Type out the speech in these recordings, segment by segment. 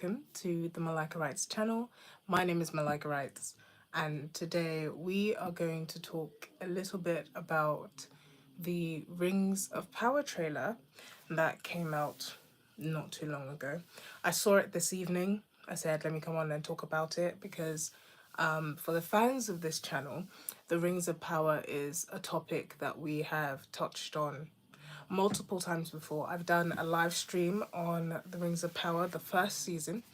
welcome to the Malaika Writes channel. My name is Malaika Writes, and today we are going to talk a little bit about the Rings of Power trailer that came out not too long ago. I saw it this evening. I said, let me come on and talk about it because for the fans of this channel, the Rings of Power is a topic that we have touched on multiple times before. I've done a live stream on The Rings of Power, the first season,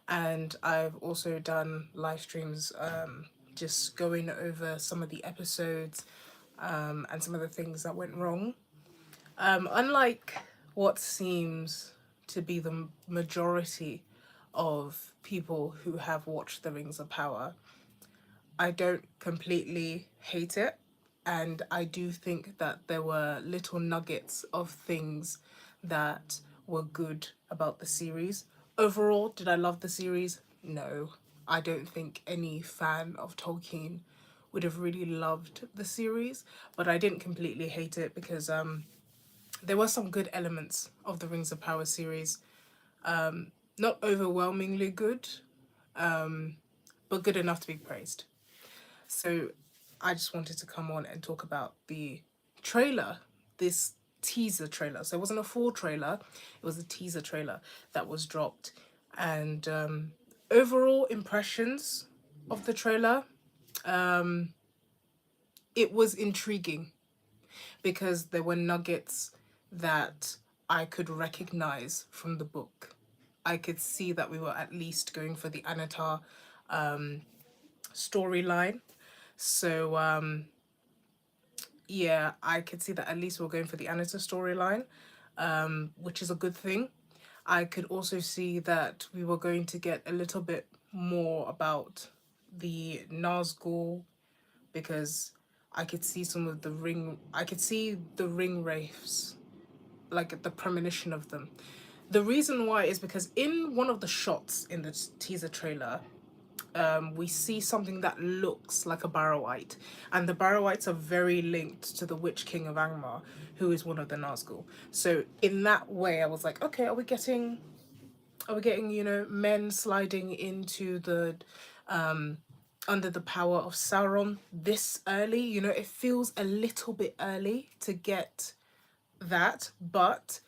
and I've also done live streams just going over some of the episodes and some of the things that went wrong. Unlike what seems to be the majority of people who have watched The Rings of Power, I don't completely hate it. And I do think that there were little nuggets of things that were good about the series. Overall, did I love the series? No. I don't think any fan of Tolkien would have really loved the series, but I didn't completely hate it because there were some good elements of the Rings of Power series. Not overwhelmingly good, but good enough to be praised. So I just wanted to come on and talk about the trailer, this teaser trailer. So it wasn't a full trailer, it was a teaser trailer that was dropped. And overall impressions of the trailer, it was intriguing because there were nuggets that I could recognize from the book. I could see that we were at least going for the Anatar storyline. So yeah, I could see that at least we're going for the Anita storyline, which is a good thing. I could also see that we were going to get a little bit more about the Nazgul because I could see some of the I could see the ring wraiths, like the premonition of them. The reason why is because in one of the shots in the teaser trailer, we see something that looks like a Barrowite, and the Barrowites are very linked to the Witch King of Angmar, who is one of the Nazgul. So in that way, I was like, okay, are we getting men sliding into the under the power of Sauron this early? It feels a little bit early to get that, but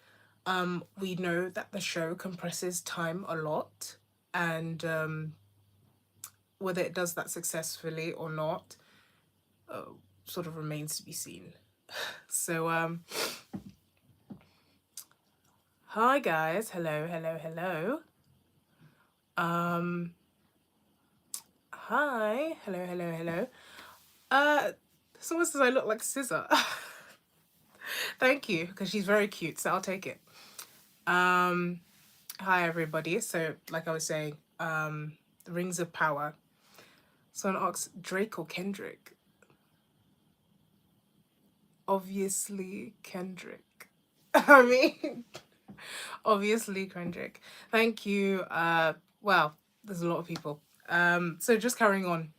we know that the show compresses time a lot, and whether it does that successfully or not sort of remains to be seen. So hi guys, hello, hello, hello. Hi, hello, hello, hello. Someone says I look like Scissor. Thank you, because she's very cute, so I'll take it. Hi everybody. So like I was saying, the Rings of Power. Someone asks, Drake or Kendrick? Obviously Kendrick. I mean, obviously Kendrick. Thank you. Wow, there's a lot of people. So just carrying on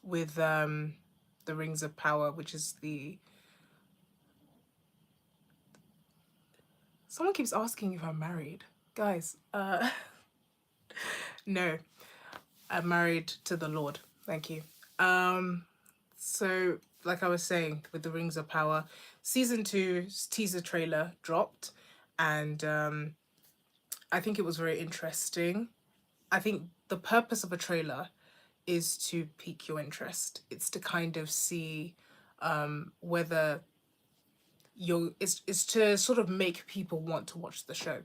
with the Rings of Power, which is the. Someone keeps asking if I'm married, guys. No, I'm married to the Lord. Thank you. So like I was saying, with the Rings of Power, season 2's teaser trailer dropped, and I think it was very interesting. I think the purpose of a trailer is to pique your interest. It's to kind of see whether it's to sort of make people want to watch the show.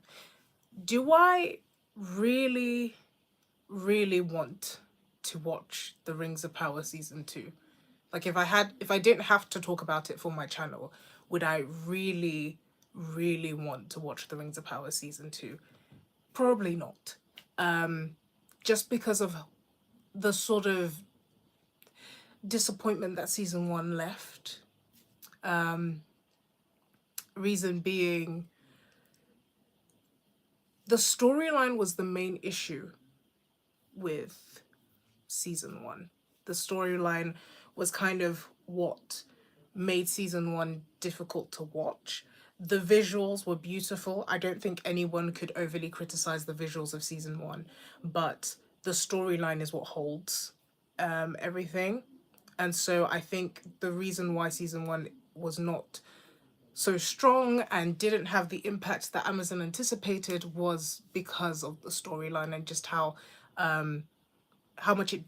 Do I really, really want to watch The Rings of Power season 2? Like if I didn't have to talk about it for my channel, would I really, really want to watch The Rings of Power season 2? Probably not. Just because of the sort of disappointment that season 1 left. Reason being, the storyline was the main issue with season 1. The storyline was kind of what made season 1 difficult to watch. The visuals were beautiful. I don't think anyone could overly criticize the visuals of season one, but the storyline is what holds everything. And so I think the reason why season one was not so strong and didn't have the impact that Amazon anticipated was because of the storyline and just how much it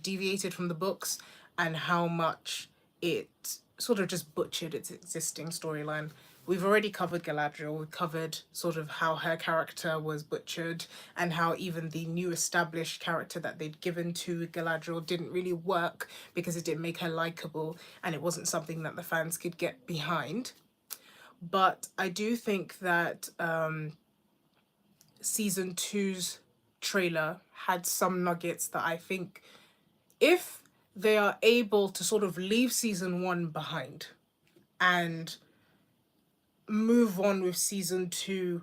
deviated from the books and how much it sort of just butchered its existing storyline. We've already covered Galadriel. We covered sort of how her character was butchered and how even the new established character that they'd given to Galadriel didn't really work because it didn't make her likable and it wasn't something that the fans could get behind. But I do think that season two's trailer had some nuggets that I think if they are able to sort of leave season one behind and move on with season two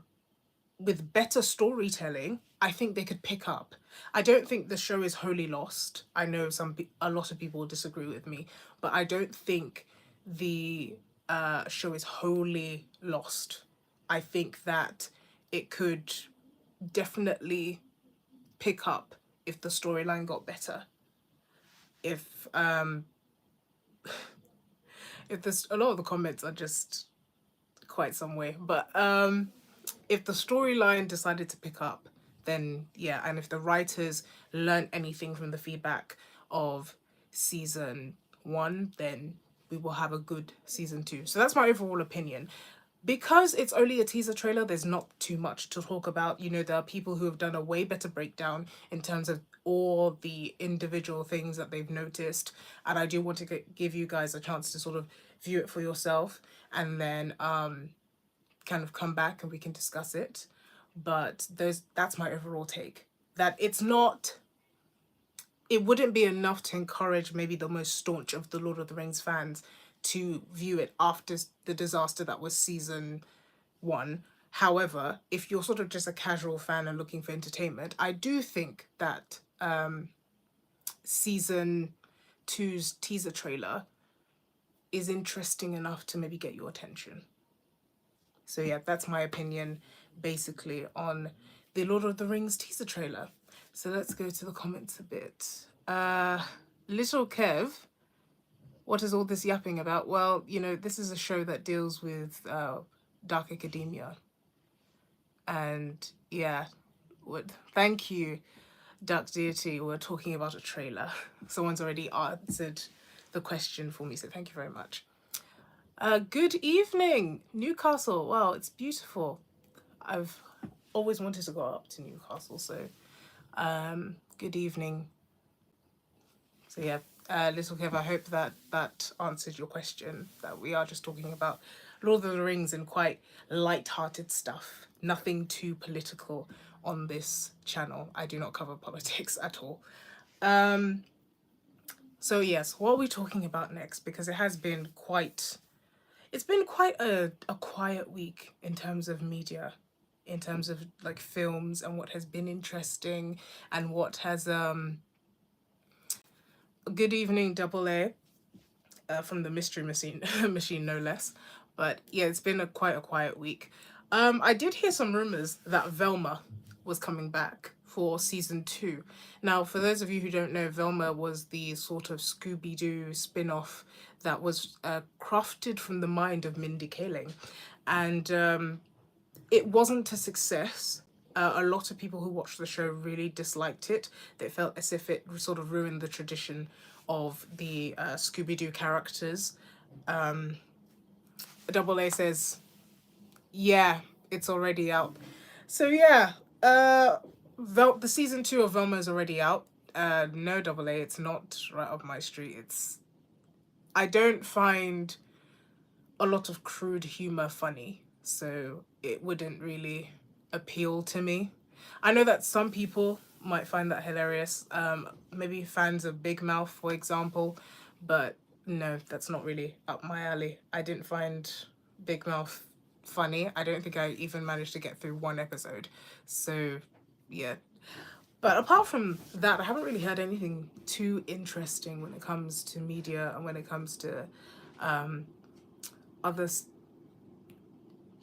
with better storytelling, I think they could pick up. I don't think the show is wholly lost. I know a lot of people disagree with me, but I don't think the show is wholly lost. I think that it could definitely pick up if the storyline got better. If this, a lot of the comments are just quite some way, but if the storyline decided to pick up, then yeah, and if the writers learned anything from the feedback of season one, then we will have a good season two. So that's my overall opinion. Because it's only a teaser trailer, there's not too much to talk about. You know, there are people who have done a way better breakdown in terms of all the individual things that they've noticed. And I do want to give you guys a chance to sort of view it for yourself and then kind of come back and we can discuss it. But that's my overall take. That it wouldn't be enough to encourage maybe the most staunch of the Lord of the Rings fans to view it after the disaster that was season one. However, if you're sort of just a casual fan and looking for entertainment, I do think that season two's teaser trailer is interesting enough to maybe get your attention. So yeah, that's my opinion basically on the Lord of the Rings teaser trailer. So let's go to the comments a bit. Little Kev, what is all this yapping about? Well, you know, this is a show that deals with dark academia. And yeah, thank you, Duck Deity. We're talking about a trailer. Someone's already answered the question for me, so thank you very much. Good evening, Newcastle. Wow, it's beautiful. I've always wanted to go up to Newcastle, so good evening. So yeah, Little Kev, I hope that answered your question, that we are just talking about Lord of the Rings and quite light-hearted stuff. Nothing too political on this channel. I do not cover politics at all. So yes, what are we talking about next? Because it has been quite... It's been quite a quiet week in terms of media, in terms of like films and what has been interesting and what has good evening double A from the mystery machine no less. But yeah, it's been quite a quiet week. I did hear some rumors that Velma was coming back for season two. Now, for those of you who don't know, Velma was the sort of Scooby-Doo spin-off that was crafted from the mind of Mindy Kaling. And it wasn't a success. A lot of people who watched the show really disliked it. They felt as if it sort of ruined the tradition of the Scooby-Doo characters. Double A says, yeah, it's already out. So yeah, the season two of Velma is already out. No, Double A, it's not right up my street. I don't find a lot of crude humor funny, so it wouldn't really appeal to me. I know that some people might find that hilarious, maybe fans of Big Mouth, for example, but no, that's not really up my alley. I didn't find Big Mouth funny. I don't think I even managed to get through one episode, so yeah. But apart from that, I haven't really heard anything too interesting when it comes to media and when it comes to other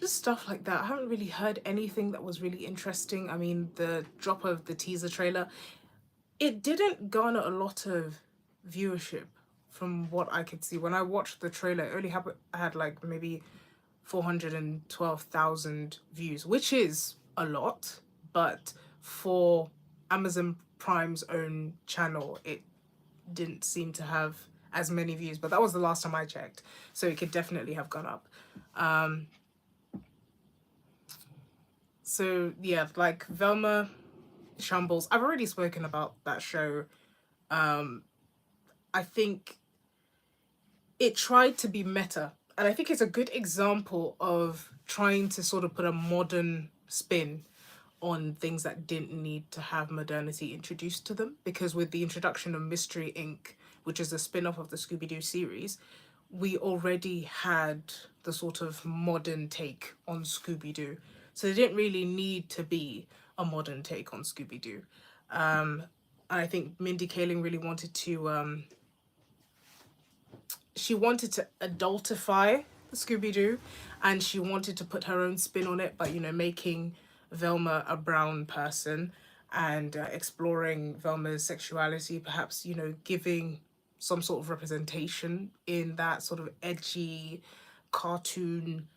just stuff like that. I haven't really heard anything that was really interesting. I mean, the drop of the teaser trailer, it didn't garner a lot of viewership from what I could see. When I watched the trailer, it only had like maybe 412,000 views, which is a lot, but for Amazon Prime's own channel, it didn't seem to have as many views, but that was the last time I checked, so it could definitely have gone up. So yeah, like Velma Shambles, I've already spoken about that show. I think it tried to be meta, and I think it's a good example of trying to sort of put a modern spin on things that didn't need to have modernity introduced to them. Because with the introduction of Mystery Inc., which is a spin-off of the Scooby-Doo series, we already had the sort of modern take on Scooby-Doo. So there didn't really need to be a modern take on Scooby-Doo. And I think Mindy Kaling really wanted to she wanted to adultify Scooby-Doo, and she wanted to put her own spin on it by, you know, making Velma a brown person and exploring Velma's sexuality, perhaps, you know, giving some sort of representation in that sort of edgy cartoon,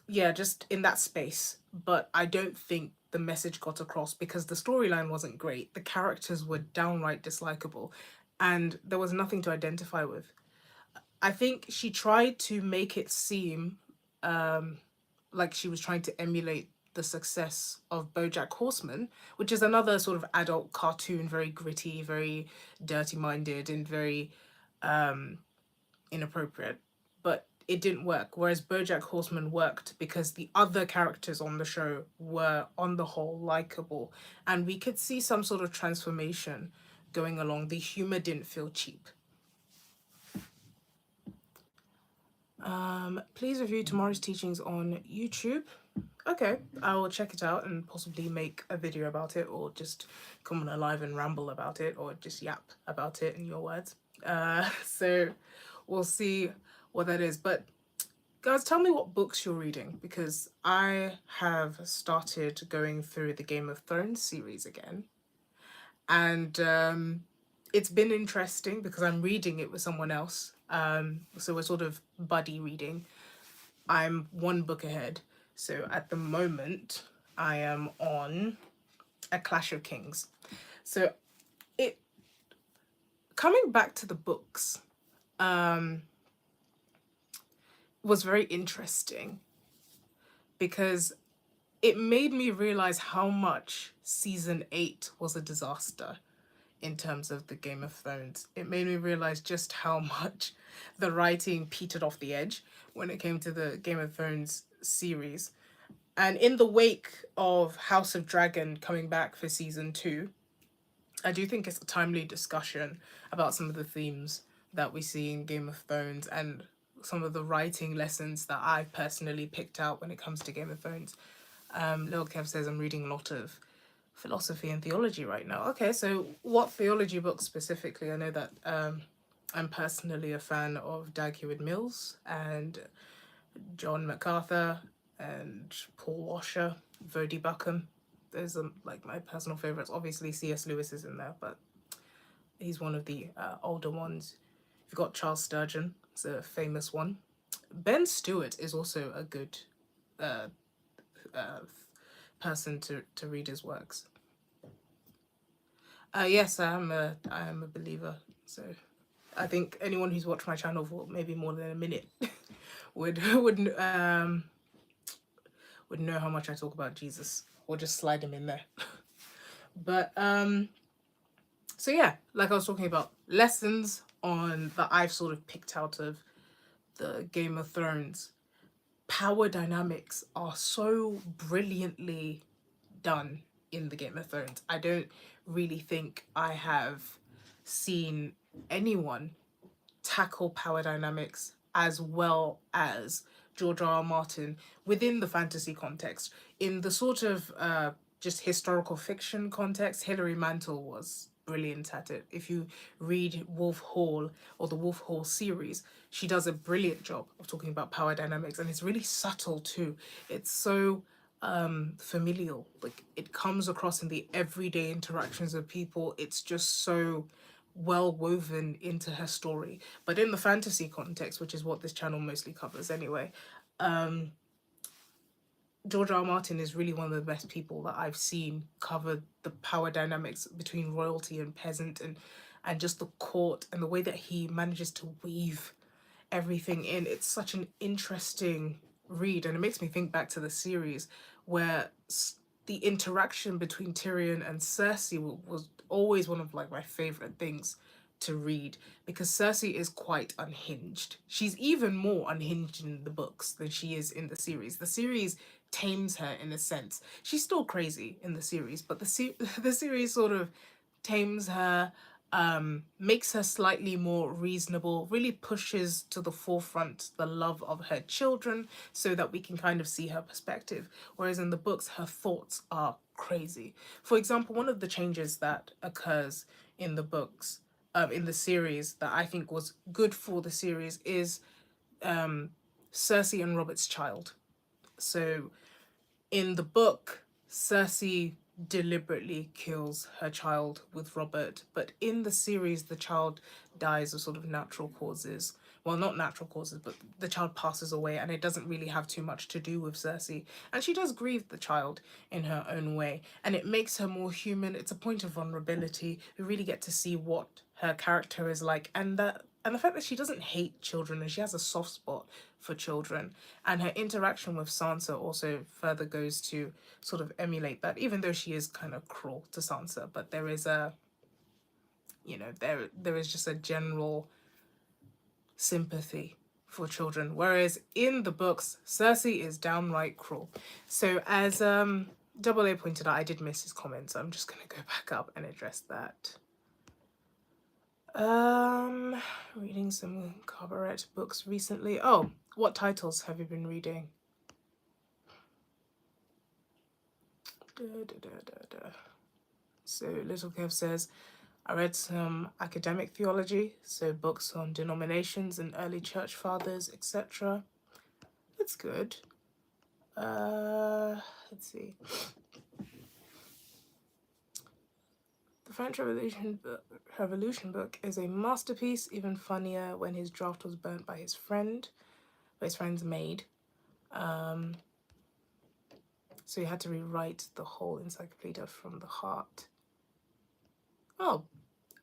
yeah, just in that space. But I don't think the message got across because the storyline wasn't great. The characters were downright dislikable, and there was nothing to identify with. I think she tried to make it seem like she was trying to emulate the success of BoJack Horseman, which is another sort of adult cartoon, very gritty, very dirty-minded, and very inappropriate. But it didn't work. Whereas BoJack Horseman worked because the other characters on the show were, on the whole, likable, and we could see some sort of transformation going along. The humor didn't feel cheap. Please review tomorrow's teachings on YouTube. Okay, I will check it out and possibly make a video about it, or just come on a live and ramble about it, or just yap about it in your words. So we'll see what that is. But guys, tell me what books you're reading, because I have started going through the Game of Thrones series again. And it's been interesting because I'm reading it with someone else. So we're sort of buddy reading. I'm one book ahead. So at the moment, I am on A Clash of Kings. So it coming back to the books was very interesting because it made me realize how much season 8 was a disaster in terms of the Game of Thrones. It made me realize just how much the writing petered off the edge when it came to the Game of Thrones series. And in the wake of House of Dragon coming back for season 2, I do think it's a timely discussion about some of the themes that we see in Game of Thrones and some of the writing lessons that I've personally picked out when it comes to Game of Thrones. Lil Kev says I'm reading a lot of philosophy and theology right now. Okay, so what theology books specifically? I know that I'm personally a fan of Dag Heward-Mills and John MacArthur and Paul Washer, Vodi Buckham. Those are like my personal favorites. Obviously, C.S. Lewis is in there, but he's one of the older ones. You've got Charles Sturgeon, it's a famous one. Ben Stewart is also a good person to read his works. Yes, I am a believer. So I think anyone who's watched my channel for maybe more than a minute would know how much I talk about Jesus, or just slide him in there. But so yeah, like I was talking about, lessons on that I've sort of picked out of the Game of Thrones. Power dynamics are so brilliantly done in the Game of Thrones. I don't really think I have seen anyone tackle power dynamics as well as George R.R. Martin within the fantasy context. In the sort of just historical fiction context, Hilary Mantel was brilliant at it. If you read Wolf Hall or the Wolf Hall series, she does a brilliant job of talking about power dynamics, and it's really subtle too. It's so familial. Like, it comes across in the everyday interactions of people. It's just so well woven into her story. But in the fantasy context, which is what this channel mostly covers anyway, George R. R. Martin is really one of the best people that I've seen cover the power dynamics between royalty and peasant, and just the court, and the way that he manages to weave everything in. It's such an interesting read, and it makes me think back to the series where the interaction between Tyrion and Cersei was always one of like my favorite things to read, because Cersei is quite unhinged. She's even more unhinged in the books than she is in the series. The series tames her in a sense. She's still crazy in the series, but the series sort of tames her, makes her slightly more reasonable, really pushes to the forefront the love of her children so that we can kind of see her perspective. Whereas in the books, her thoughts are crazy. For example, one of the changes that occurs in the books, in the series, that I think was good for the series is Cersei and Robert's child. So in the book, Cersei deliberately kills her child with Robert, but in the series, the child dies of sort of natural causes. Well, not natural causes, but the child passes away, and it doesn't really have too much to do with Cersei. And she does grieve the child in her own way, and it makes her more human. It's a point of vulnerability. We really get to see what her character is like, and the fact that she doesn't hate children, and she has a soft spot for children. And her interaction with Sansa also further goes to sort of emulate that, even though she is kind of cruel to Sansa. But there is a, there is just a general sympathy for children. Whereas in the books, Cersei is downright cruel. So as Double A pointed out, I did miss his comments. So I'm just going to go back up and address that. Reading some cabaret books recently. Oh, what titles have you been reading? So Little Kev says, I read some academic theology, so books on denominations and early church fathers, etc. That's good. Let's see. The French Revolution book is a masterpiece, even funnier when his draft was burnt by his friend's maid. So he had to rewrite the whole encyclopedia from the heart. Oh,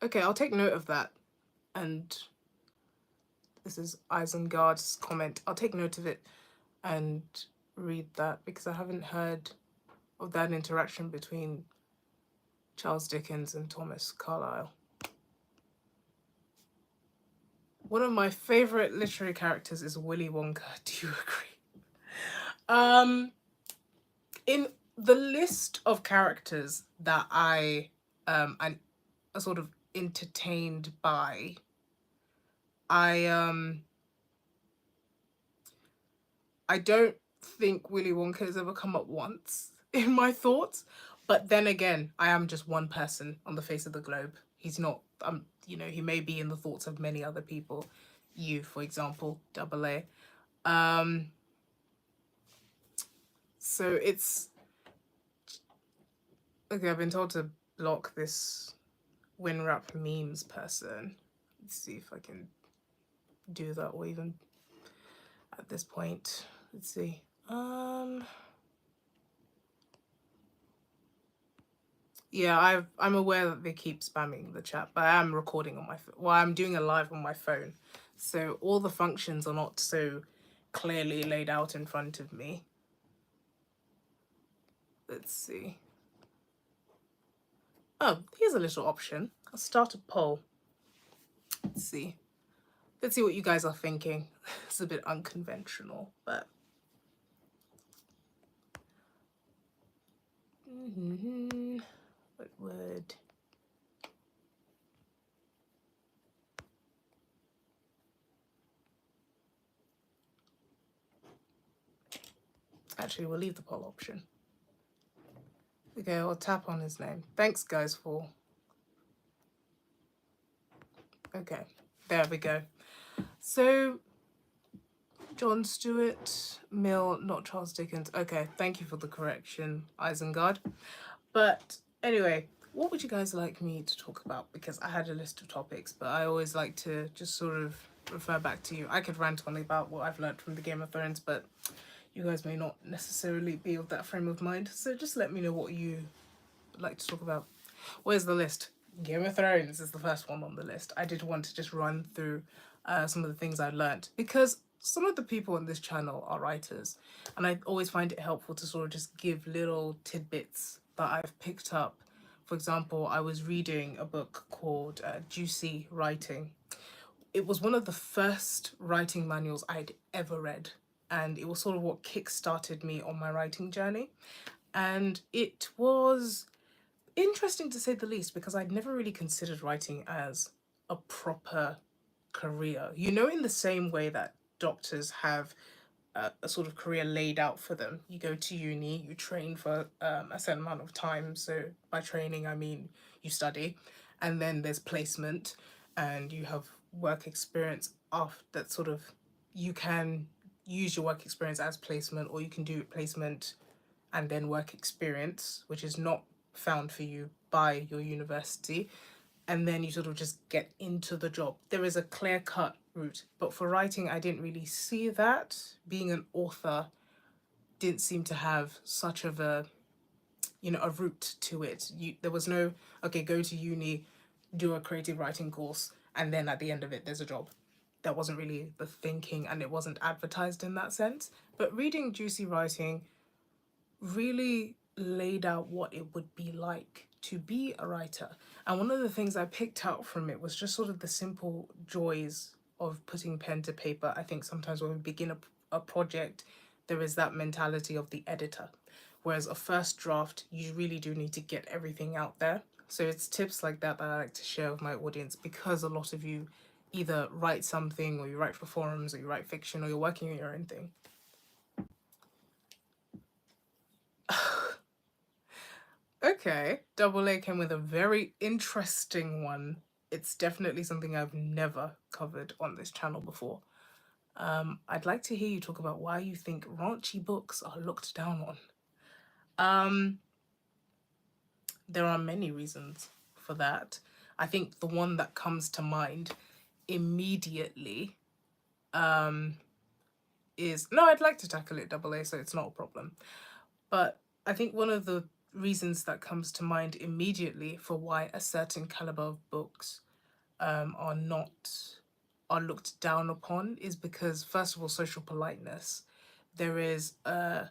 okay, I'll take note of that. And this is Isengard's comment. I'll take note of it and read that, because I haven't heard of that interaction between Charles Dickens and Thomas Carlyle. One of my favorite literary characters is Willy Wonka. Do you agree? In the list of characters that I am sort of entertained by, I don't think Willy Wonka has ever come up once in my thoughts. But then again, I am just one person on the face of the globe. He's not, he may be in the thoughts of many other people. You, for example, Double A. So it's, okay, I've been told to block this WinRap memes person. Let's see if I can do that, or even at this point. Let's see. Yeah, I'm aware that they keep spamming the chat, but I am recording on my phone. Well, I'm doing a live on my phone, so all the functions are not so clearly laid out in front of me. Let's see. Oh, here's a little option. I'll start a poll. Let's see. Let's see what you guys are thinking. It's a bit unconventional, but... What would... Actually, we'll leave the poll option. Okay, I'll tap on his name. Thanks, guys, for Okay, there we go. So, John Stuart Mill, not Charles Dickens. Okay, thank you for the correction, Isengard. But anyway, what would you guys like me to talk about? Because I had a list of topics, but I always like to just sort of refer back to you. I could rant on about what I've learned from the Game of Thrones, but you guys may not necessarily be of that frame of mind. So just let me know what you would like to talk about. Where's the list? Game of Thrones is the first one on the list. I did want to just run through some of the things I learned because some of the people on this channel are writers, and I always find it helpful to sort of just give little tidbits that I've picked up. For example, I was reading a book called Juicy Writing. It was one of the first writing manuals I'd ever read, and it was sort of what kick-started me on my writing journey. And it was interesting to say the least because I'd never really considered writing as a proper career. You know, in the same way that doctors have a sort of career laid out for them. You go to uni, you train for a certain amount of time. So by training, I mean you study, and then there's placement, and you have work experience off that sort of you can use your work experience as placement, or you can do placement and then work experience, which is not found for you by your university, and then you sort of just get into the job. There is a clear cut route, but for writing, I didn't really see that. Being an author didn't seem to have such of a, you know, a route to it. There was no, okay, go to uni, do a creative writing course, and then at the end of it, there's a job. That wasn't really the thinking, and it wasn't advertised in that sense. But reading Juicy Writing really laid out what it would be like to be a writer. And one of the things I picked out from it was just sort of the simple joys of putting pen to paper. I think sometimes when we begin a project, there is that mentality of the editor. Whereas a first draft, you really do need to get everything out there. So it's tips like that that I like to share with my audience, because a lot of you either write something, or you write for forums, or you write fiction, or you're working on your own thing. Okay, Double A came with a very interesting one. It's definitely something I've never covered on this channel before. I'd like to hear you talk about why you think raunchy books are looked down on. Um, there are many reasons for that. I think the one that comes to mind immediately is, no, I'd like to tackle it Double A, so it's not a problem. But I think one of the reasons that comes to mind immediately for why a certain caliber of books are not are looked down upon is because, first of all, social politeness. There is there's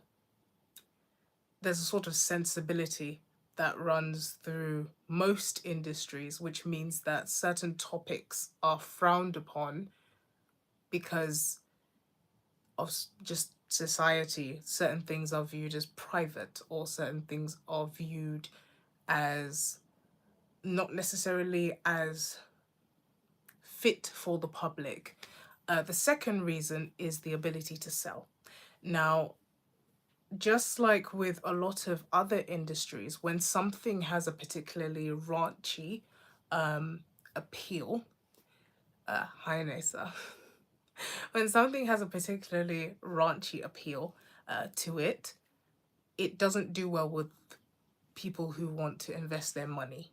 a sort of sensibility that runs through most industries, which means that certain topics are frowned upon because of just society. Certain things are viewed as private, or certain things are viewed as not necessarily as fit for the public. The second reason is the ability to sell. Now, just like with a lot of other industries, when something has a particularly raunchy appeal, hi Nessa, when something has a particularly raunchy appeal to it, it doesn't do well with people who want to invest their money.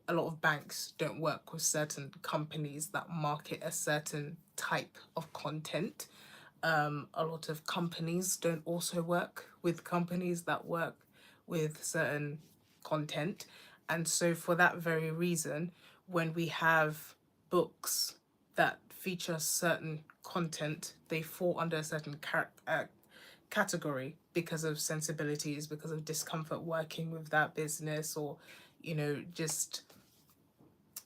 A lot of banks don't work with certain companies that market a certain type of content. A lot of companies don't also work with companies that work with certain content. And so for that very reason, when we have books that feature certain content, they fall under a certain category because of sensibilities, because of discomfort working with that business, or, you know, just,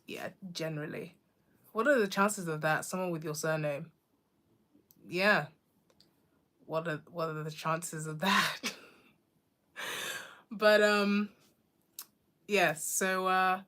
yeah, generally. What are the chances of that? Someone with your surname? Yeah. What are the chances of that? But yeah, so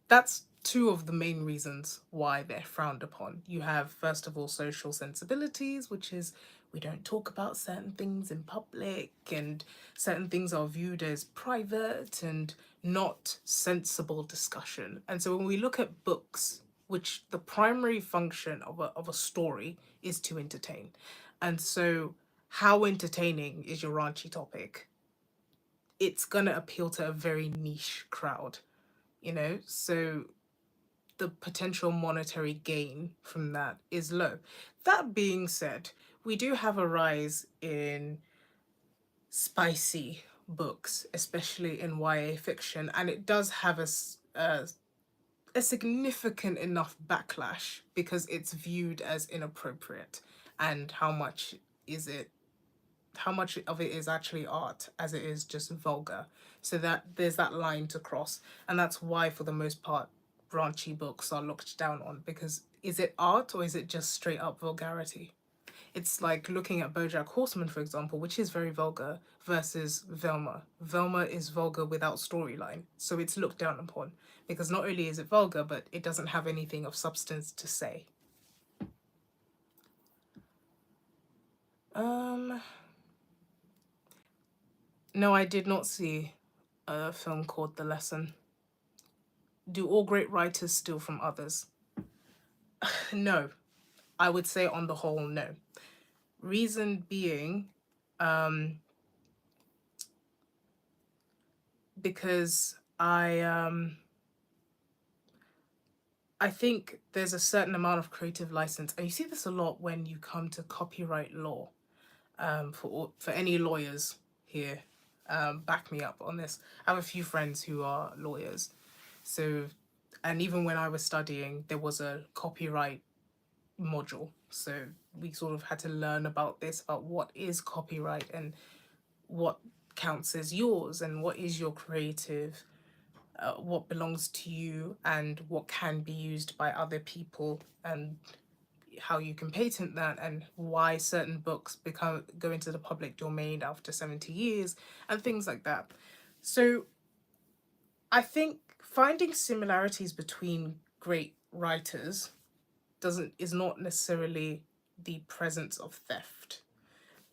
that's two of the main reasons why they're frowned upon. You have, first of all, social sensibilities, which is we don't talk about certain things in public, and certain things are viewed as private and not sensible discussion. And so when we look at books which the primary function of a story is to entertain. And so how entertaining is your raunchy topic? It's going to appeal to a very niche crowd, you know? So the potential monetary gain from that is low. That being said, we do have a rise in spicy books, especially in YA fiction, and it does have a significant enough backlash because it's viewed as inappropriate. And is it how much of it is actually art as it is just vulgar, so that there's that line to cross. And that's why for the most part raunchy books are looked down on, because is it art or is it just straight up vulgarity? It's like looking at BoJack Horseman, for example, which is very vulgar, versus Velma. Velma is vulgar without storyline, so it's looked down upon because not only is it vulgar, but it doesn't have anything of substance to say. No, I did not see a film called The Lesson. Do all great writers steal from others? No, I would say on the whole, no. Reason being, because I think there's a certain amount of creative license, and you see this a lot when you come to copyright law. For any lawyers here, back me up on this. I have a few friends who are lawyers, so, and even when I was studying, there was a copyright module, so we sort of had to learn about this, about what is copyright and what counts as yours and what is your creative, what belongs to you and what can be used by other people, and how you can patent that, and why certain books go into the public domain after 70 years and things like that. So I think finding similarities between great writers is not necessarily the presence of theft.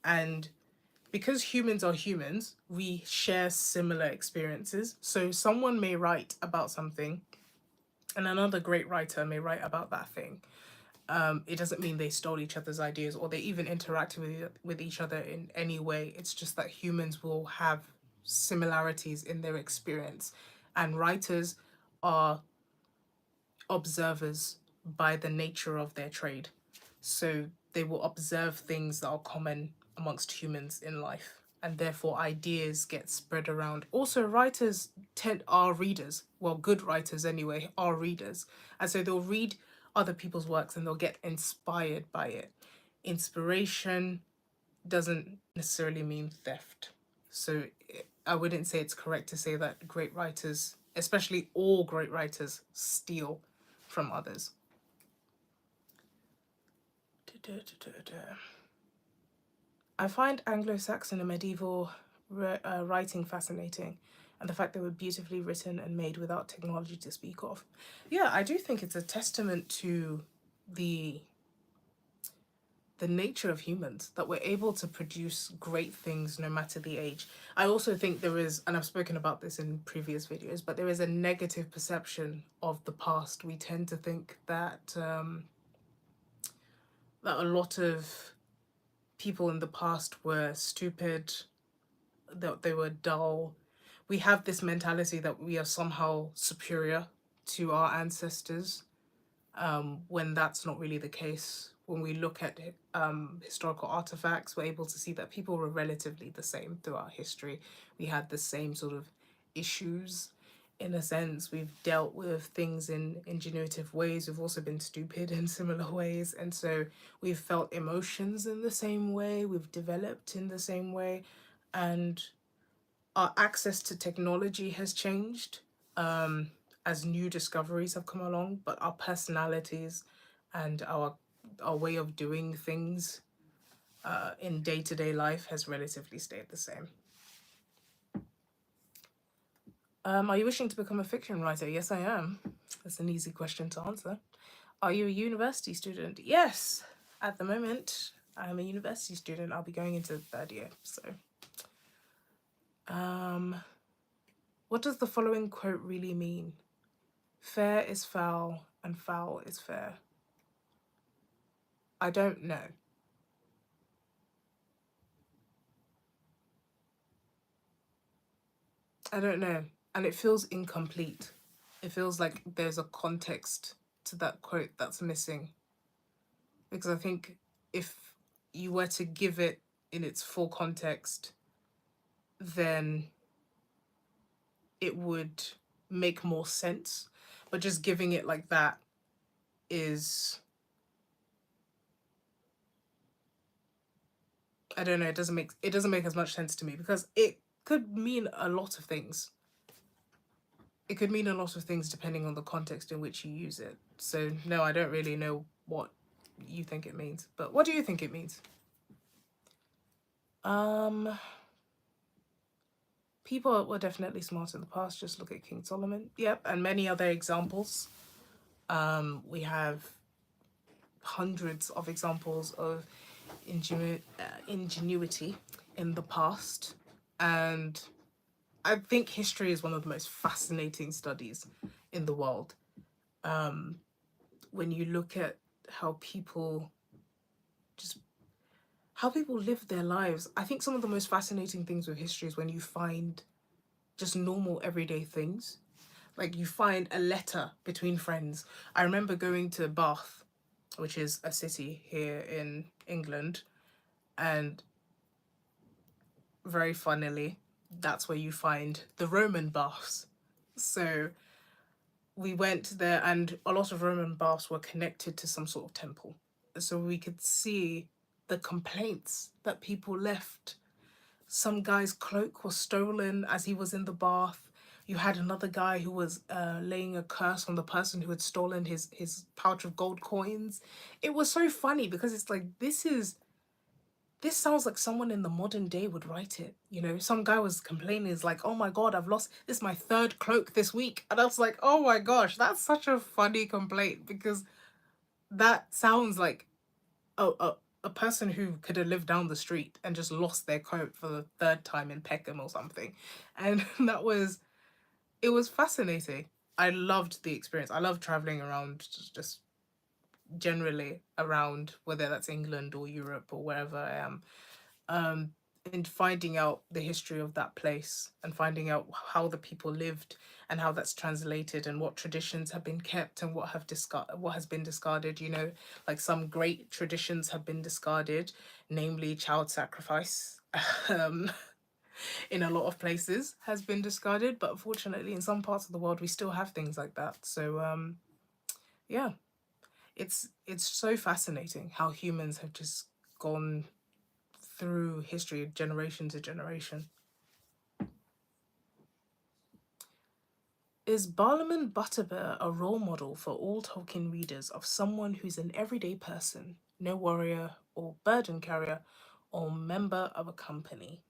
And because humans are humans, we share similar experiences. So someone may write about something and another great writer may write about that thing. It doesn't mean they stole each other's ideas or they even interacted with each other in any way. It's just that humans will have similarities in their experience. And writers are observers by the nature of their trade. So they will observe things that are common amongst humans in life, and therefore ideas get spread around. Also, writers are readers. Well, good writers anyway are readers, and so they'll read other people's works and they'll get inspired by it. Inspiration doesn't necessarily mean theft. So I wouldn't say it's correct to say that great writers, especially all great writers, steal from others. I find Anglo-Saxon and medieval writing fascinating, and the fact they were beautifully written and made without technology to speak of. Yeah, I do think it's a testament to the nature of humans that we're able to produce great things no matter the age. I also think there is, and I've spoken about this in previous videos, but there is a negative perception of the past. We tend to think that that a lot of people in the past were stupid, that they were dull. We have this mentality that we are somehow superior to our ancestors, when that's not really the case. When we look at historical artifacts, we're able to see that people were relatively the same throughout history. We had the same sort of issues. In a sense, we've dealt with things in ingenuitive ways. We've also been stupid in similar ways. And so we've felt emotions in the same way. We've developed in the same way. And our access to technology has changed as new discoveries have come along, but our personalities and our way of doing things in day-to-day life has relatively stayed the same. Are you wishing to become a fiction writer? Yes, I am. That's an easy question to answer. Are you a university student? Yes, at the moment I'm a university student. I'll be going into third year. So what does the following quote really mean? Fair is foul and foul is fair? I don't know. I don't know. And it feels incomplete. It feels like there's a context to that quote that's missing. Because I think if you were to give it in its full context, then it would make more sense. But just giving it like that is, I don't know, it doesn't make as much sense to me because it could mean a lot of things. It could mean a lot of things depending on the context in which you use it. So no, I don't really know what you think it means. But what do you think it means? Um People were definitely smart in the past. Just look at King Solomon. Yep, and many other examples. We have hundreds of examples of ingenuity in the past. And I think history is one of the most fascinating studies in the world. When you look at how people just how people live their lives, I think some of the most fascinating things with history is when you find just normal everyday things. Like you find a letter between friends. I remember going to Bath, which is a city here in England, and very funnily, that's where you find the Roman baths. So we went there, and a lot of Roman baths were connected to some sort of temple. So we could see the complaints that people left. Some guy's cloak was stolen as he was in the bath. You had another guy who was laying a curse on the person who had stolen his pouch of gold coins. It was so funny because it's like this sounds like someone in the modern day would write it. You know, some guy was complaining, is like, oh my god, I've lost this is my third cloak this week. And I was like, oh my gosh, that's such a funny complaint because that sounds like a, a, a person who could have lived down the street and just lost their coat for the third time in Peckham or something. And it was fascinating. I loved the experience. I love traveling around just generally around, whether that's England or Europe or wherever I am, um, and finding out the history of that place and finding out how the people lived and how that's translated and what traditions have been kept and what has been discarded. You know, like some great traditions have been discarded, namely child sacrifice. um, in a lot of places has been discarded, but unfortunately in some parts of the world we still have things like that. So yeah, it's so fascinating how humans have just gone through history generation to generation. Is Barlaman Butterbeer a role model for all Tolkien readers of someone who's an everyday person, no warrior or burden carrier or member of a company?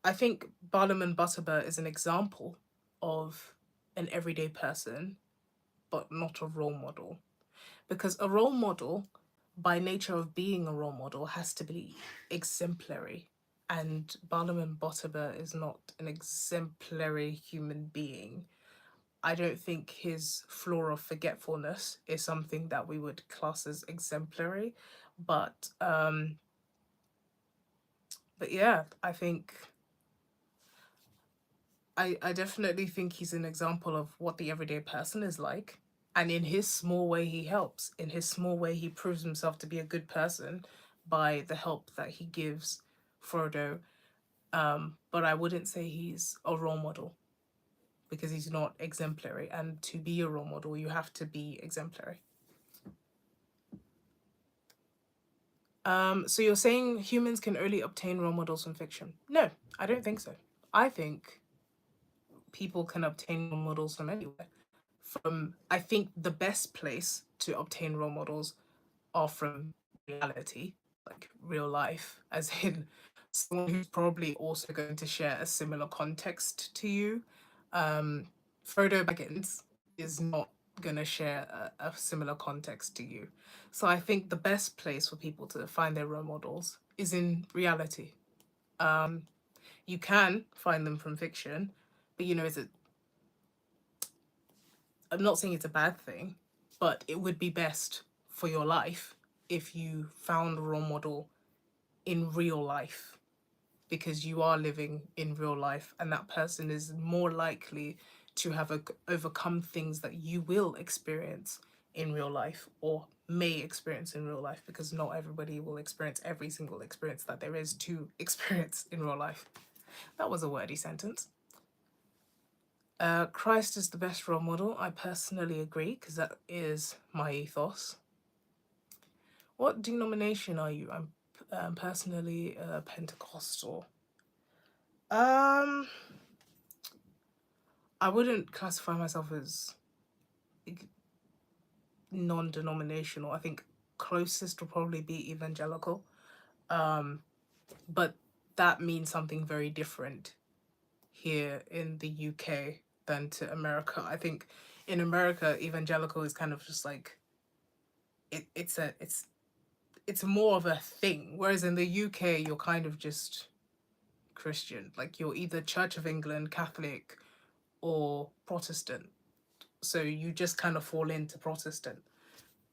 I think Barlaman Butterbeer is an example of an everyday person, but not a role model. Because a role model, by nature of being a role model, has to be exemplary. And Barlaman Butterbeer is not an exemplary human being. I don't think his flaw of forgetfulness is something that we would class as exemplary. But but yeah, I definitely think he's an example of what the everyday person is like. And in his small way, he helps. In his small way, he proves himself to be a good person by the help that he gives Frodo. But I wouldn't say he's a role model because he's not exemplary. And to be a role model, you have to be exemplary. So you're saying humans can only obtain role models from fiction? No, I don't think so. I think people can obtain role models from anywhere. I think the best place to obtain role models are from reality, like real life, as in someone who's probably also going to share a similar context to you. Um, Frodo Baggins is not going to share a similar context to you. So I think the best place for people to find their role models is in reality. You can find them from fiction, but you know, is it I'm not saying it's a bad thing, but it would be best for your life if you found a role model in real life, because you are living in real life and that person is more likely to have overcome things that you will experience in real life or may experience in real life, because not everybody will experience every single experience that there is to experience in real life. That was a wordy sentence. Christ is the best role model. I personally agree, because that is my ethos. What denomination are you? I'm personally Pentecostal. Um, I wouldn't classify myself as non-denominational. I think closest will probably be evangelical. But that means something very different here in the UK than to America. I think in America, evangelical is kind of just like it's more of a thing. Whereas in the UK, you're kind of just Christian. Like you're either Church of England, Catholic, or Protestant. So you just kind of fall into Protestant.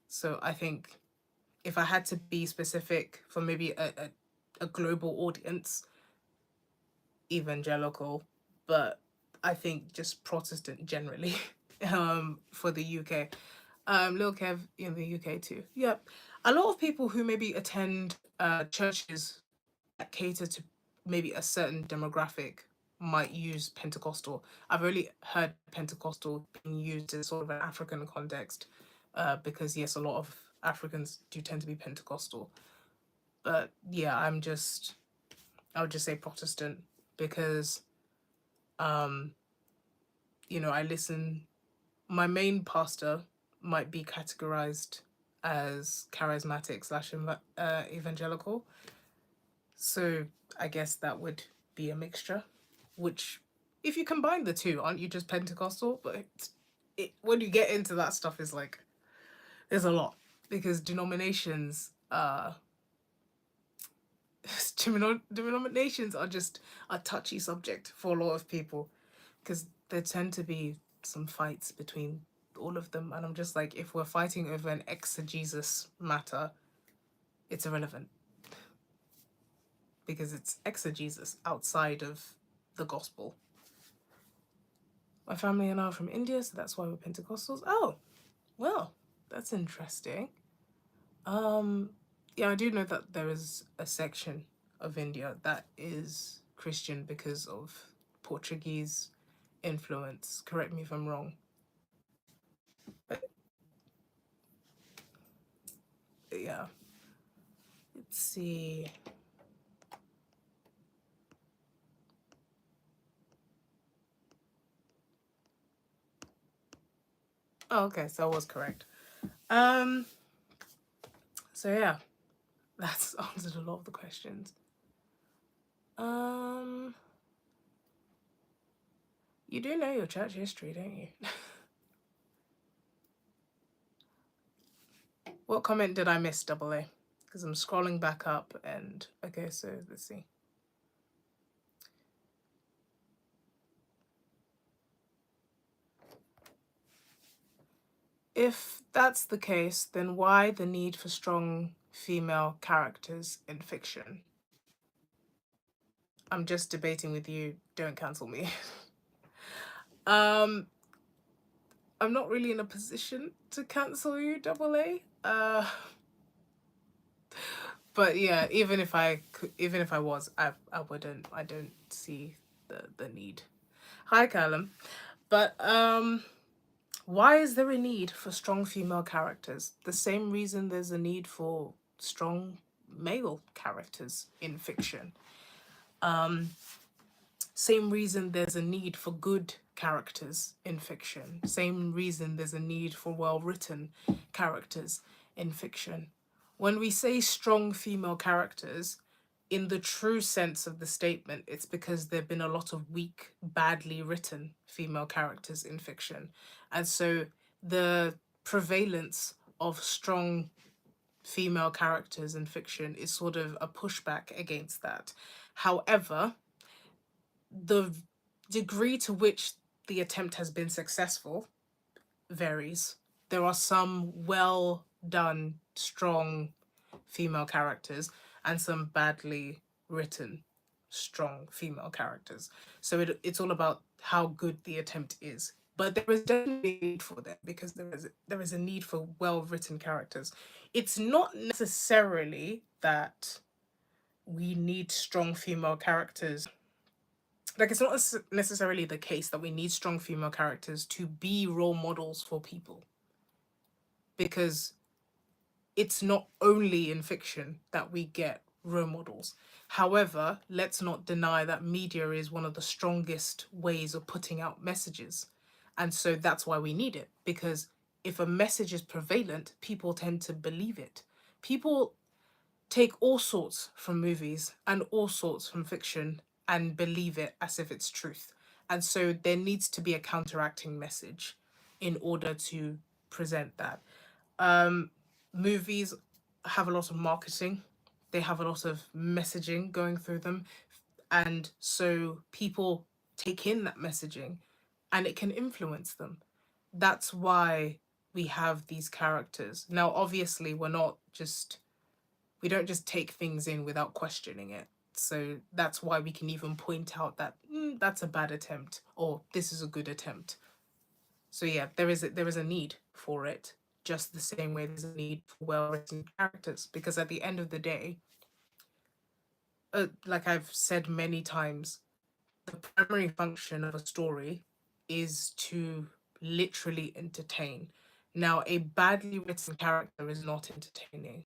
So I think if I had to be specific for maybe a global audience, evangelical, but I think just Protestant generally for the UK. Lil Kev in the UK too. Yep. A lot of people who maybe attend churches that cater to maybe a certain demographic might use Pentecostal. I've only heard Pentecostal being used in sort of an African context, because yes, a lot of Africans do tend to be Pentecostal. But yeah, I would just say Protestant, because um, I listen. My main pastor might be categorized as charismatic slash evangelical. So I guess that would be a mixture, which if you combine the two, aren't you just Pentecostal? But when you get into that stuff, is like there's a lot, because denominations denominations are just a touchy subject for a lot of people, because there tend to be some fights between all of them, and I'm just like, if we're fighting over an exegesis matter, it's irrelevant, because it's exegesis outside of the gospel. My family and I are from India, so that's why we're Pentecostals. Oh, well, that's interesting. Yeah, I do know that there is a section of India that is Christian because of Portuguese influence. Correct me if I'm wrong. But yeah. Let's see. Oh, okay, so I was correct. Um, so yeah, that's answered a lot of the questions. Um, you do know your church history, don't you? What comment did I miss, double A? Because I'm scrolling back up and okay, so let's see. If that's the case, then why the need for strong female characters in fiction? I'm just debating with you. Don't cancel me. um, I'm not really in a position to cancel you, double A. But yeah, even if I was, I wouldn't. I don't see the need. Hi, Callum. But why is there a need for strong female characters? The same reason there's a need for strong male characters in fiction. Same reason there's a need for good characters in fiction. Same reason there's a need for well-written characters in fiction. When we say strong female characters, in the true sense of the statement, it's because there have been a lot of weak, badly written female characters in fiction. And so the prevalence of strong female characters in fiction is sort of a pushback against that. However, the degree to which the attempt has been successful varies. There are some well done, strong female characters and some badly written, strong female characters. So it's all about how good the attempt is. But there is definitely a need for them because there is a need for well written characters. It's not necessarily that we need strong female characters. Like, it's not necessarily the case that we need strong female characters to be role models for people, because it's not only in fiction that we get role models. However, let's not deny that media is one of the strongest ways of putting out messages. And so that's why we need it, because if a message is prevalent, people tend to believe it. People take all sorts from movies and all sorts from fiction and believe it as if it's truth. And so there needs to be a counteracting message in order to present that. Movies have a lot of marketing, they have a lot of messaging going through them. And so people take in that messaging and it can influence them. That's why we have these characters. Now, obviously, we don't just take things in without questioning it. So that's why we can even point out that that's a bad attempt or this is a good attempt. So yeah, there is a need for it, just the same way there's a need for well written characters. Because at the end of the day, like I've said many times, the primary function of a story is to literally entertain. Now, a badly written character is not entertaining.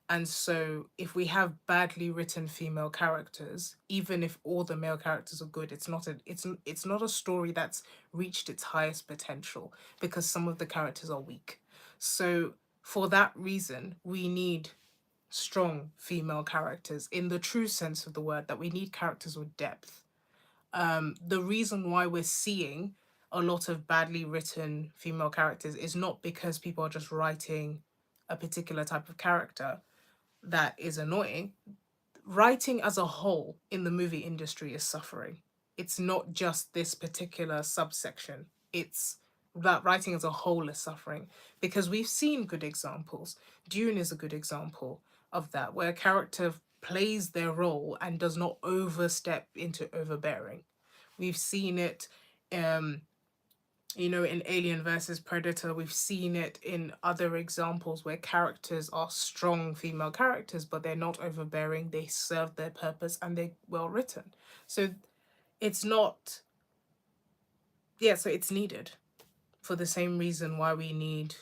And so, if we have badly written female characters, even if all the male characters are good, it's not a story that's reached its highest potential because some of the characters are weak. So, for that reason, we need strong female characters in the true sense of the word. That we need characters with depth. The reason why we're seeing a lot of badly written female characters is not because people are just writing a particular type of character that is annoying. Writing as a whole in the movie industry is suffering. It's not just this particular subsection. It's that writing as a whole is suffering because we've seen good examples. Dune is a good example of that, where a character plays their role and does not overstep into overbearing. We've seen it um, in Alien versus Predator. We've seen it in other examples where characters are strong female characters, but they're not overbearing. They serve their purpose and they're well written. So it's not, yeah, so it's needed for the same reason why we need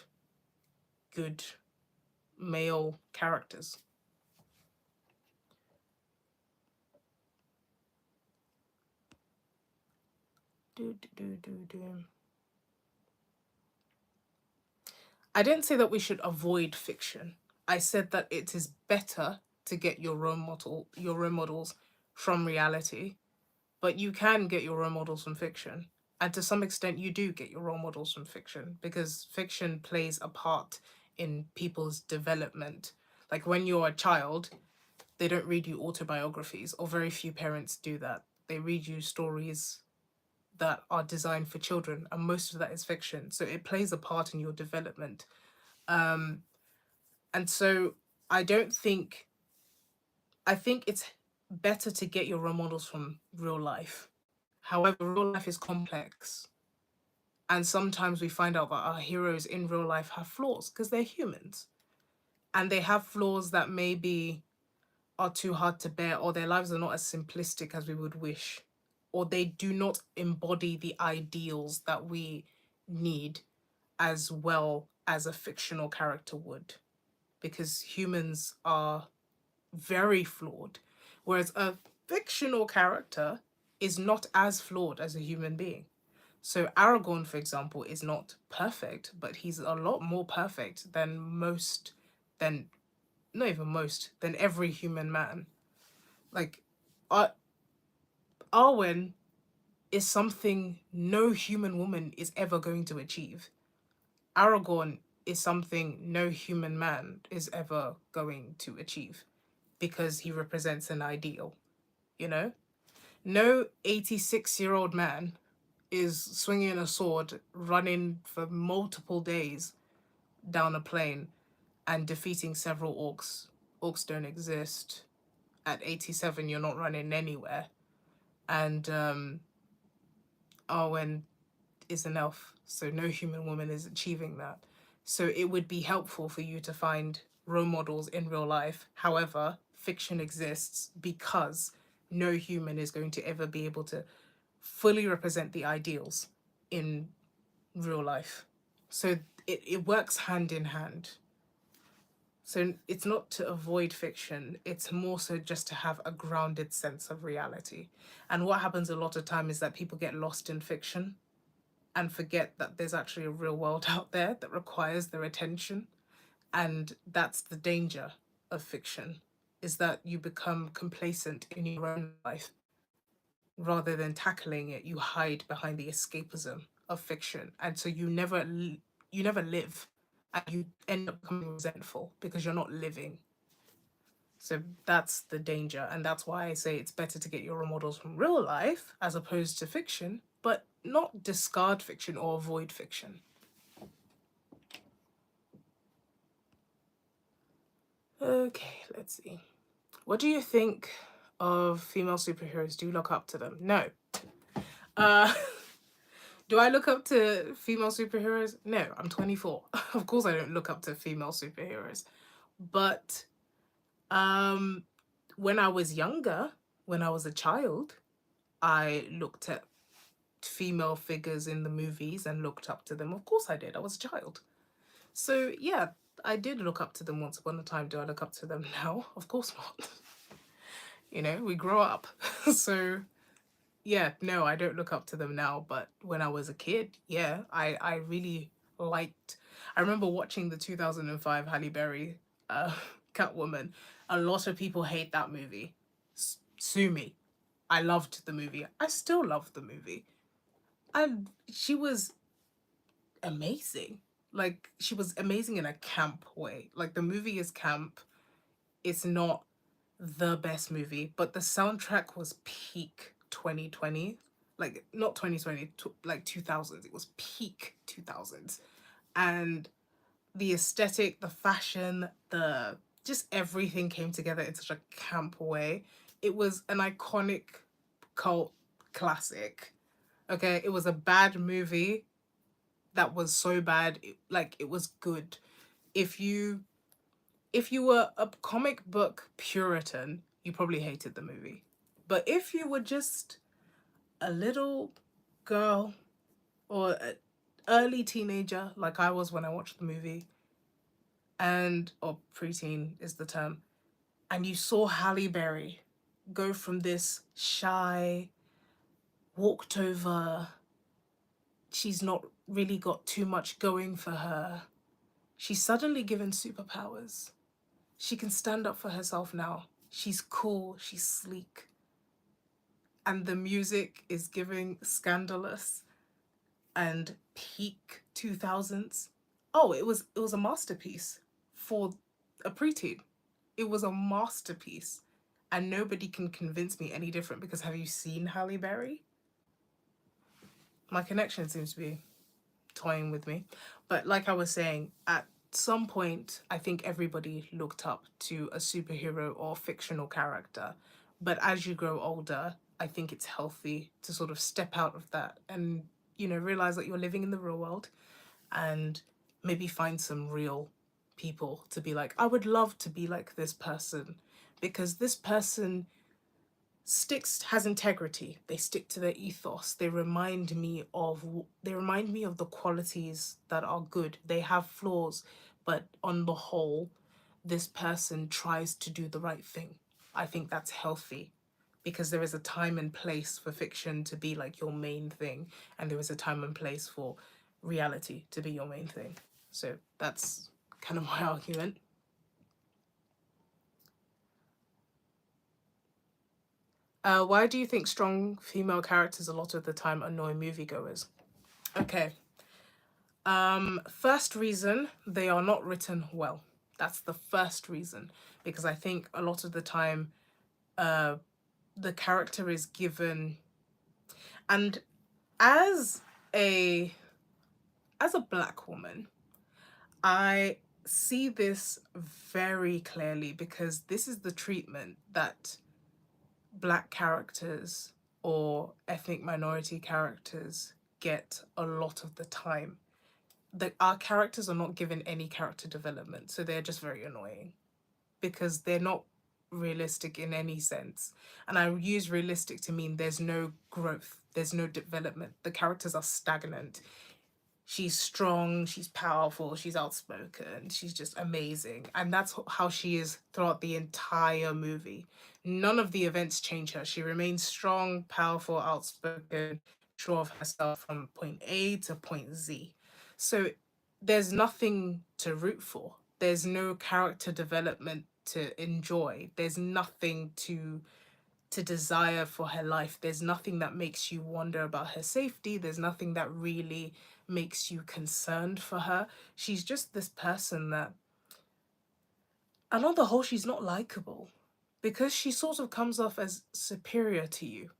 good male characters. Do, do, do, do, do. I didn't say that we should avoid fiction. I said that it is better to get your role models from reality, but you can get your role models from fiction. And to some extent, you do get your role models from fiction because fiction plays a part in people's development. Like when you're a child, they don't read you autobiographies, or very few parents do that. They read you stories that are designed for children, and most of that is fiction. So it plays a part in your development. Um, and so I don't think, I think it's better to get your role models from real life. However, real life is complex. And sometimes we find out that our heroes in real life have flaws because they're humans. And they have flaws that maybe are too hard to bear, or their lives are not as simplistic as we would wish, or they do not embody the ideals that we need as well as a fictional character would, because humans are very flawed, whereas a fictional character is not as flawed as a human being. So Aragorn, for example, is not perfect, but he's a lot more perfect than than not even most, than every human man. Like, Ar- Arwen is something no human woman is ever going to achieve. Aragorn is something no human man is ever going to achieve because he represents an ideal, you know? No 86-year-old man is swinging a sword, running for multiple days down a plane and defeating several orcs. Orcs don't exist. At 87, you're not running anywhere. And Arwen is an elf, so no human woman is achieving that. So it would be helpful for you to find role models in real life. However, fiction exists because no human is going to ever be able to fully represent the ideals in real life. So it works hand in hand. So it's not to avoid fiction, it's more so just to have a grounded sense of reality. And what happens a lot of time is that people get lost in fiction and forget that there's actually a real world out there that requires their attention. And that's the danger of fiction, is that you become complacent in your own life. Rather than tackling it, you hide behind the escapism of fiction. And so you never live, and you end up becoming resentful because you're not living. So that's the danger, and that's why I say it's better to get your role models from real life as opposed to fiction, but not discard fiction or avoid fiction. Okay, let's see. What do you think of female superheroes? Do you look up to them? No. Uh, do I look up to female superheroes? No, I'm 24. Of course I don't look up to female superheroes. But when I was younger, when I was a child, I looked at female figures in the movies and looked up to them. Of course I did. I was a child. So yeah, I did look up to them once upon a time. Do I look up to them now? Of course not. You know, we grow up. So yeah, no, I don't look up to them now. But when I was a kid, yeah, I really liked. I remember watching the 2005 Halle Berry Catwoman. A lot of people hate that movie. Sue me. I loved the movie. I still love the movie. And she was amazing. Like, she was amazing in a camp way. Like, the movie is camp. It's not the best movie, but the soundtrack was peak 2020. Like, not 2020, like 2000s. It was peak 2000s. And the aesthetic, the fashion, the just everything came together in such a camp way. It was an iconic cult classic. Okay, it was a bad movie that was so bad, like it was good. If you were a comic book puritan, you probably hated the movie. But if you were just a little girl or an early teenager like I was when I watched the movie, and or preteen is the term, and you saw Halle Berry go from this shy, walked over, she's not really got too much going for her, she's suddenly given superpowers. She can stand up for herself now. She's cool, she's sleek. And the music is giving scandalous and peak 2000s. Oh, it was a masterpiece for a preteen. It was a masterpiece. And nobody can convince me any different, because have you seen Halle Berry? My connection seems to be toying with me. But like I was saying, at some point, I think everybody looked up to a superhero or fictional character. But as you grow older, I think it's healthy to sort of step out of that and, you know, realize that you're living in the real world, and maybe find some real people to be like, I would love to be like this person, because this person has integrity, they stick to their ethos, they remind me of the qualities that are good. They have flaws, but on the whole, this person tries to do the right thing. I think that's healthy, because there is a time and place for fiction to be like your main thing, and there is a time and place for reality to be your main thing. So that's kind of my argument. Why do you think strong female characters a lot of the time annoy moviegoers? Okay. First reason, they are not written well. That's the first reason, because I think a lot of the time, the character is given, and As a as a Black woman, I see this very clearly because this is the treatment that Black characters or ethnic minority characters get a lot of the time. Our characters are not given any character development, so they're just very annoying because they're not realistic in any sense. And I use realistic to mean there's no growth, there's no development. The characters are stagnant. She's strong, she's powerful, she's outspoken, she's just amazing. And that's how she is throughout the entire movie. None of the events change her. She remains strong, powerful, outspoken, sure of herself from point A to point Z. So there's nothing to root for. There's no character development to enjoy. There's nothing to desire for her life. There's nothing that makes you wonder about her safety. There's nothing that really makes you concerned for her. She's just this person that, and on the whole, she's not likable because she sort of comes off as superior to you,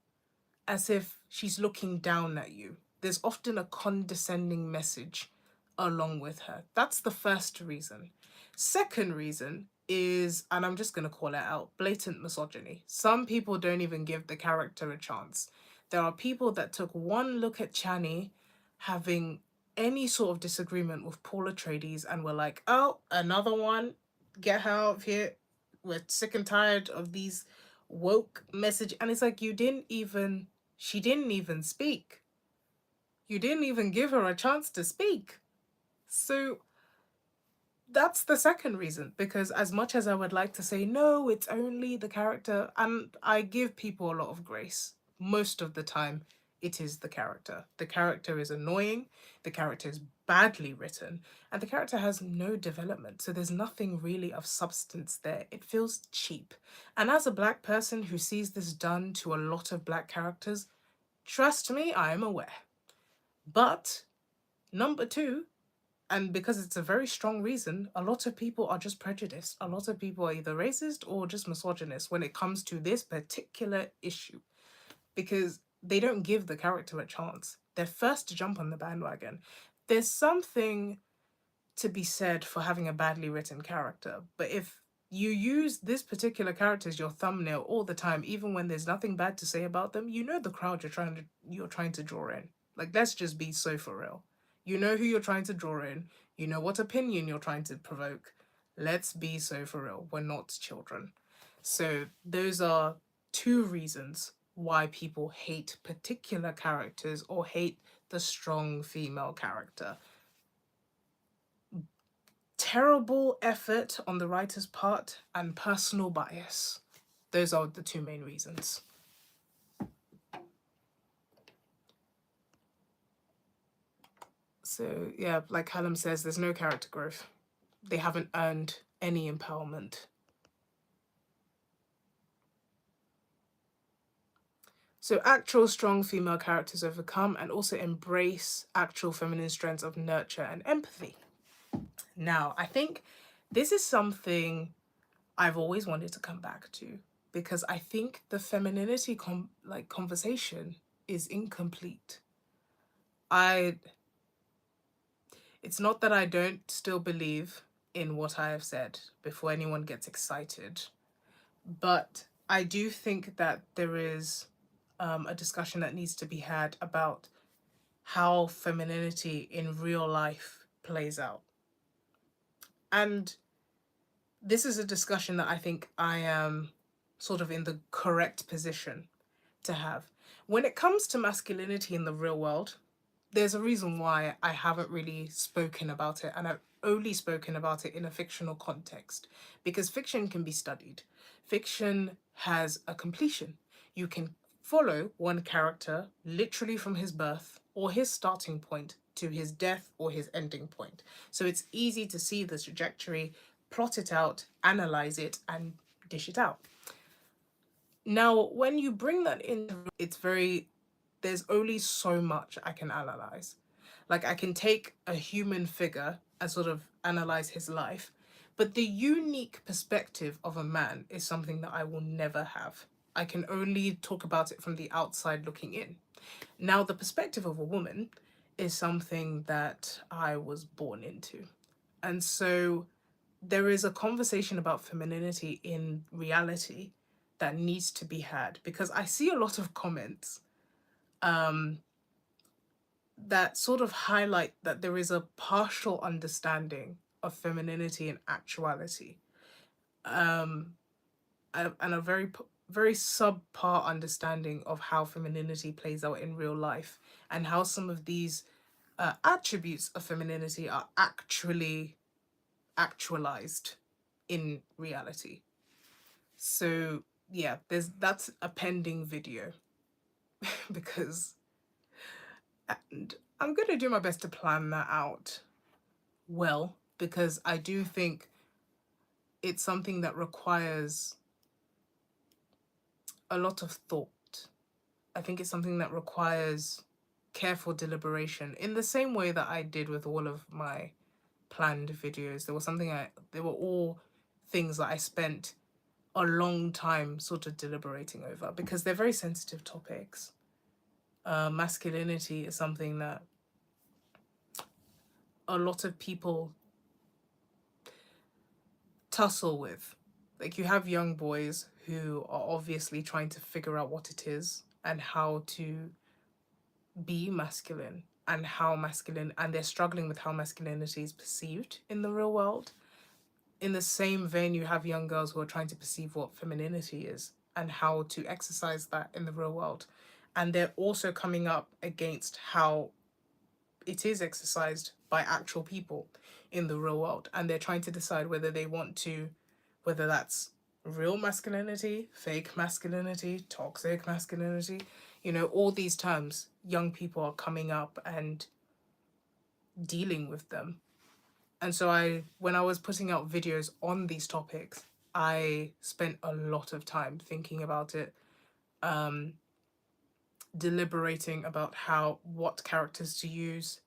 as if she's looking down at you. There's often a condescending message along with her. That's the first reason. Second reason is, and I'm just going to call it out, blatant misogyny. Some people don't even give the character a chance. There are people that took one look at Chani having any sort of disagreement with Paul Atreides and were like, oh, another one, get her out of here. We're sick and tired of these woke message. And it's like, she didn't even speak. You didn't even give her a chance to speak. So that's the second reason, because as much as I would like to say, no, it's only the character, and I give people a lot of grace, most of the time, it is the character. The character is annoying, the character is badly written, and the character has no development. So there's nothing really of substance there. It feels cheap. And as a Black person who sees this done to a lot of Black characters, trust me, I am aware. But number two, and because it's a very strong reason, a lot of people are just prejudiced. A lot of people are either racist or just misogynist when it comes to this particular issue, because they don't give the character a chance. They're first to jump on the bandwagon. There's something to be said for having a badly written character, but if you use this particular character as your thumbnail all the time, even when there's nothing bad to say about them, you know the crowd you're trying to draw in. Like, let's just be so for real. You know who you're trying to draw in. You know what opinion you're trying to provoke. Let's be so for real. We're not children. So those are two reasons why people hate particular characters or hate the strong female character. Terrible effort on the writer's part and personal bias. Those are the two main reasons. So yeah, like Callum says, there's no character growth. They haven't earned any empowerment. So actual strong female characters overcome and also embrace actual feminine strengths of nurture and empathy. Now, I think this is something I've always wanted to come back to, because I think the femininity conversation is incomplete. It's not that I don't still believe in what I have said before anyone gets excited, but I do think that there is a discussion that needs to be had about how femininity in real life plays out. And this is a discussion that I think I am sort of in the correct position to have. When it comes to masculinity in the real world, there's a reason why I haven't really spoken about it, and I've only spoken about it in a fictional context, because fiction can be studied. Fiction has a completion. You can follow one character literally from his birth or his starting point to his death or his ending point. So it's easy to see the trajectory, plot it out, analyze it, and dish it out. Now, when you bring that in, there's only so much I can analyze. Like, I can take a human figure and sort of analyze his life, but the unique perspective of a man is something that I will never have. I can only talk about it from the outside looking in. Now, the perspective of a woman is something that I was born into. And so there is a conversation about femininity in reality that needs to be had, because I see a lot of comments um, that sort of highlight that there is a partial understanding of femininity in actuality, um, and a very subpar understanding of how femininity plays out in real life, and how some of these attributes of femininity are actually actualized in reality. So yeah, that's a pending video because, and I'm gonna do my best to plan that out well, because I do think it's something that requires a lot of thought. I think it's something that requires careful deliberation in the same way that I did with all of my planned videos. They were all things that I spent a long time sort of deliberating over, because they're very sensitive topics. Masculinity is something that a lot of people tussle with. Like, you have young boys who are obviously trying to figure out what it is and how to be masculine, and how masculine, and they're struggling with how masculinity is perceived in the real world. In the same vein, you have young girls who are trying to perceive what femininity is and how to exercise that in the real world. And they're also coming up against how it is exercised by actual people in the real world. And they're trying to decide whether they want to, whether that's real masculinity, fake masculinity, toxic masculinity, all these terms, young people are coming up and dealing with them. And so when I was putting out videos on these topics, I spent a lot of time thinking about it, um, deliberating about what characters to use,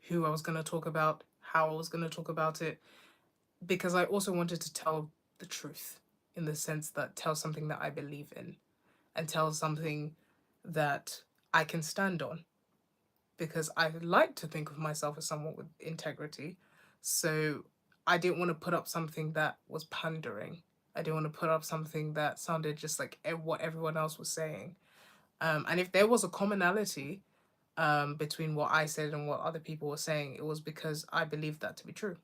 who I was going to talk about, how I was going to talk about it, because I also wanted to tell the truth, in the sense that tell something that I believe in, and tell something that I can stand on, because I like to think of myself as someone with integrity. So I didn't want to put up something that was pandering. I didn't want to put up something that sounded just like what everyone else was saying. And if there was a commonality between what I said and what other people were saying, it was because I believed that to be true,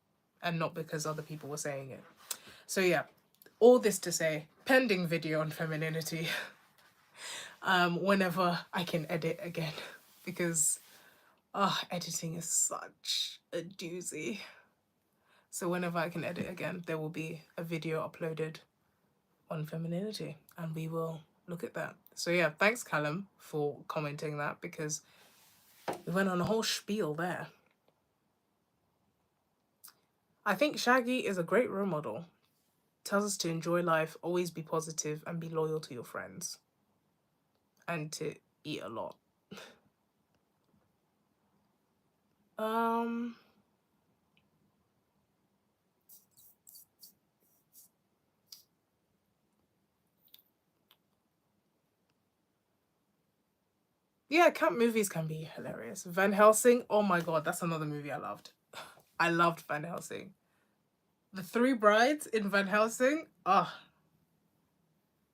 and not because other people were saying it. So yeah, all this to say, pending video on femininity, whenever I can edit again, because editing is such a doozy. So whenever I can edit again, there will be a video uploaded on femininity, and we will look at that. So yeah, thanks Callum for commenting that, because we went on a whole spiel there. I think Shaggy is a great role model. Tells us to enjoy life, always be positive, and be loyal to your friends. And to eat a lot. Um yeah, camp movies can be hilarious. Van Helsing, oh my god, that's another movie I loved. I loved Van Helsing. The three brides in Van Helsing,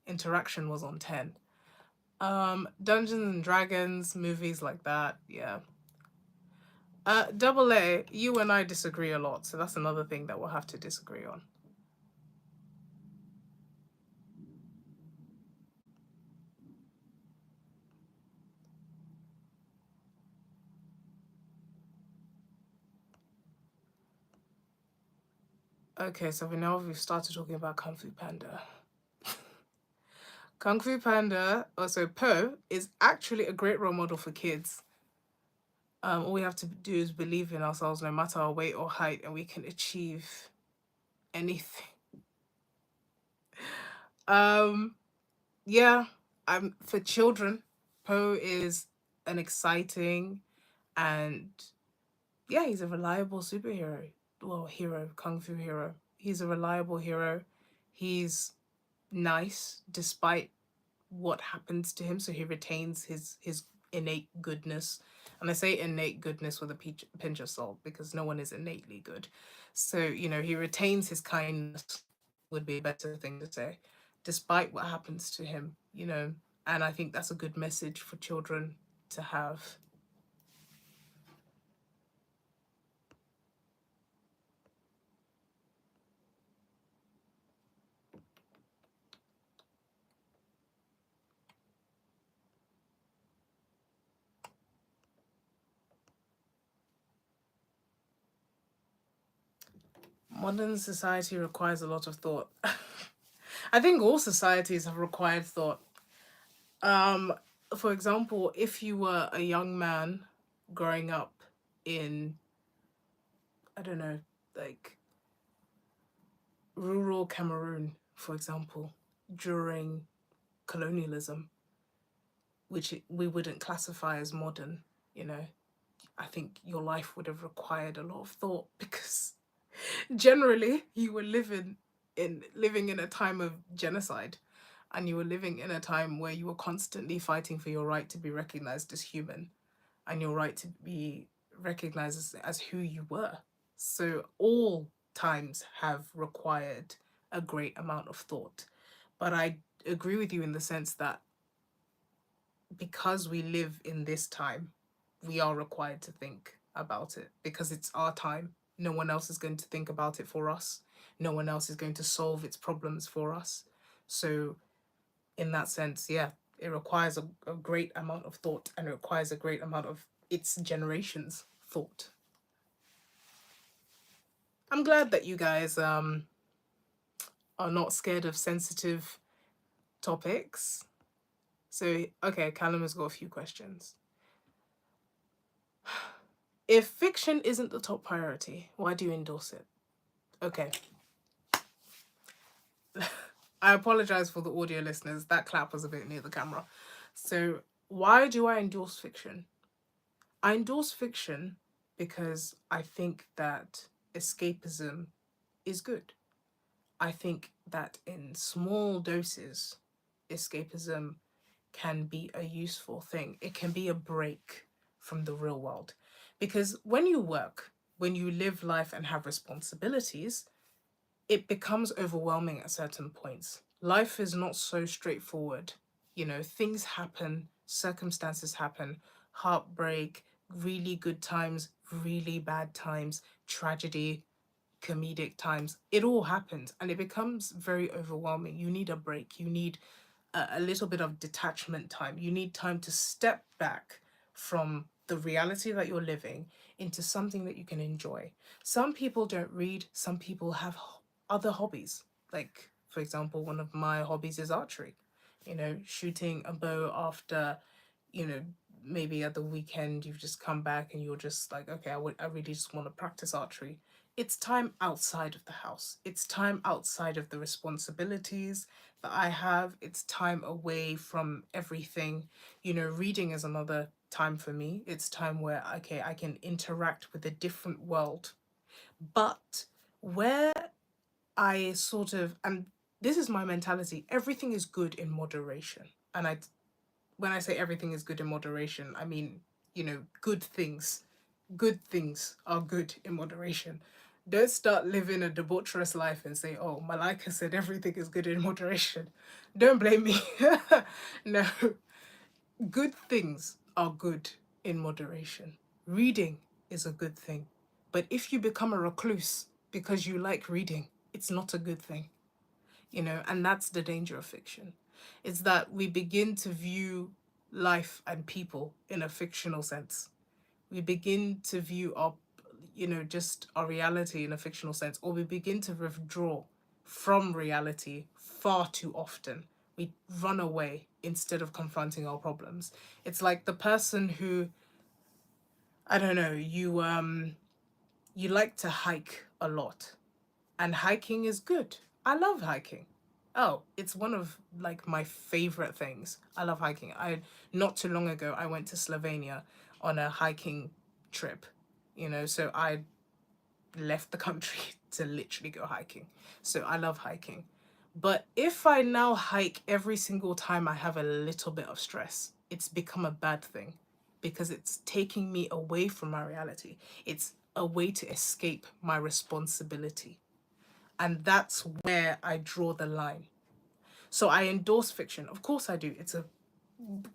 interaction was on 10. Dungeons and Dragons, movies like that, yeah. Double A, you and I disagree a lot, so that's another thing that we'll have to disagree on. Okay, so we've started talking about Kung Fu Panda. Kung Fu Panda, also Po, is actually a great role model for kids. All we have to do is believe in ourselves, no matter our weight or height, and we can achieve anything. Yeah, for children, Po is an exciting, and yeah, he's a reliable superhero. Well, hero, kung fu hero. He's a reliable hero. He's nice despite what happens to him, so he retains his innate goodness. And I say innate goodness with a pinch of salt because no one is innately good. So, you know, he retains his kindness, would be a better thing to say, despite what happens to him, you know. And I think that's a good message for children to have. Modern society requires a lot of thought. I think all societies have required thought. Um, for example, if you were a young man growing up in, I don't know, like rural Cameroon, for example, during colonialism, which we wouldn't classify as modern, you know, I think your life would have required a lot of thought because generally you were living in a time of genocide, and you were living in a time where you were constantly fighting for your right to be recognized as human and your right to be recognized as who you were. So all times have required a great amount of thought. But I agree with you in the sense that because we live in this time, we are required to think about it because it's our time. No one else is going to think about it for us. No one else is going to solve its problems for us. So, in that sense, yeah, it requires a great amount of thought, and it requires a great amount of its generation's thought. I'm glad that you guys are not scared of sensitive topics. So, okay, Callum has got a few questions. If fiction isn't the top priority, why do you endorse it? Okay. I apologize for the audio listeners. That clap was a bit near the camera. So, why do I endorse fiction? I endorse fiction because I think that escapism is good. I think that in small doses, escapism can be a useful thing. It can be a break from the real world. Because when you work, when you live life and have responsibilities, it becomes overwhelming at certain points. Life is not so straightforward. You know, things happen, circumstances happen, heartbreak, really good times, really bad times, tragedy, comedic times. It all happens and it becomes very overwhelming. You need a break. You need a little bit of detachment time. You need time to step back from the reality that you're living into something that you can enjoy. Some people don't read, some people have other hobbies. Like, for example, one of my hobbies is archery. You know, shooting a bow after, you know, maybe at the weekend you've just come back and you're just like, okay, I really just want to practice archery. It's time outside of the house. It's time outside of the responsibilities that I have. It's time away from everything. You know, reading is another time for me. It's time where, okay, I can interact with a different world. But where I sort of, and this is my mentality, everything is good in moderation. And when I say everything is good in moderation, I mean, you know, good things. Good things are good in moderation. Don't start living a debaucherous life and say, oh, Malaika said everything is good in moderation. Don't blame me. No, good things are good in moderation. Reading is a good thing. But if you become a recluse because you like reading, it's not a good thing, you know, and that's the danger of fiction. It's that we begin to view life and people in a fictional sense. We begin to view our, you know, just our reality in a fictional sense, or we begin to withdraw from reality far too often. We run away instead of confronting our problems. It's like the person who, I don't know, you like to hike a lot, and hiking is good. I love hiking. Oh, it's one of like my favorite things. I love hiking. I Not too long ago I went to Slovenia on a hiking trip. You know, so I left the country to literally go hiking. So I love hiking. But if I now hike every single time I have a little bit of stress, it's become a bad thing because it's taking me away from my reality. It's a way to escape my responsibility. And that's where I draw the line. So I endorse fiction. Of course I do. It's a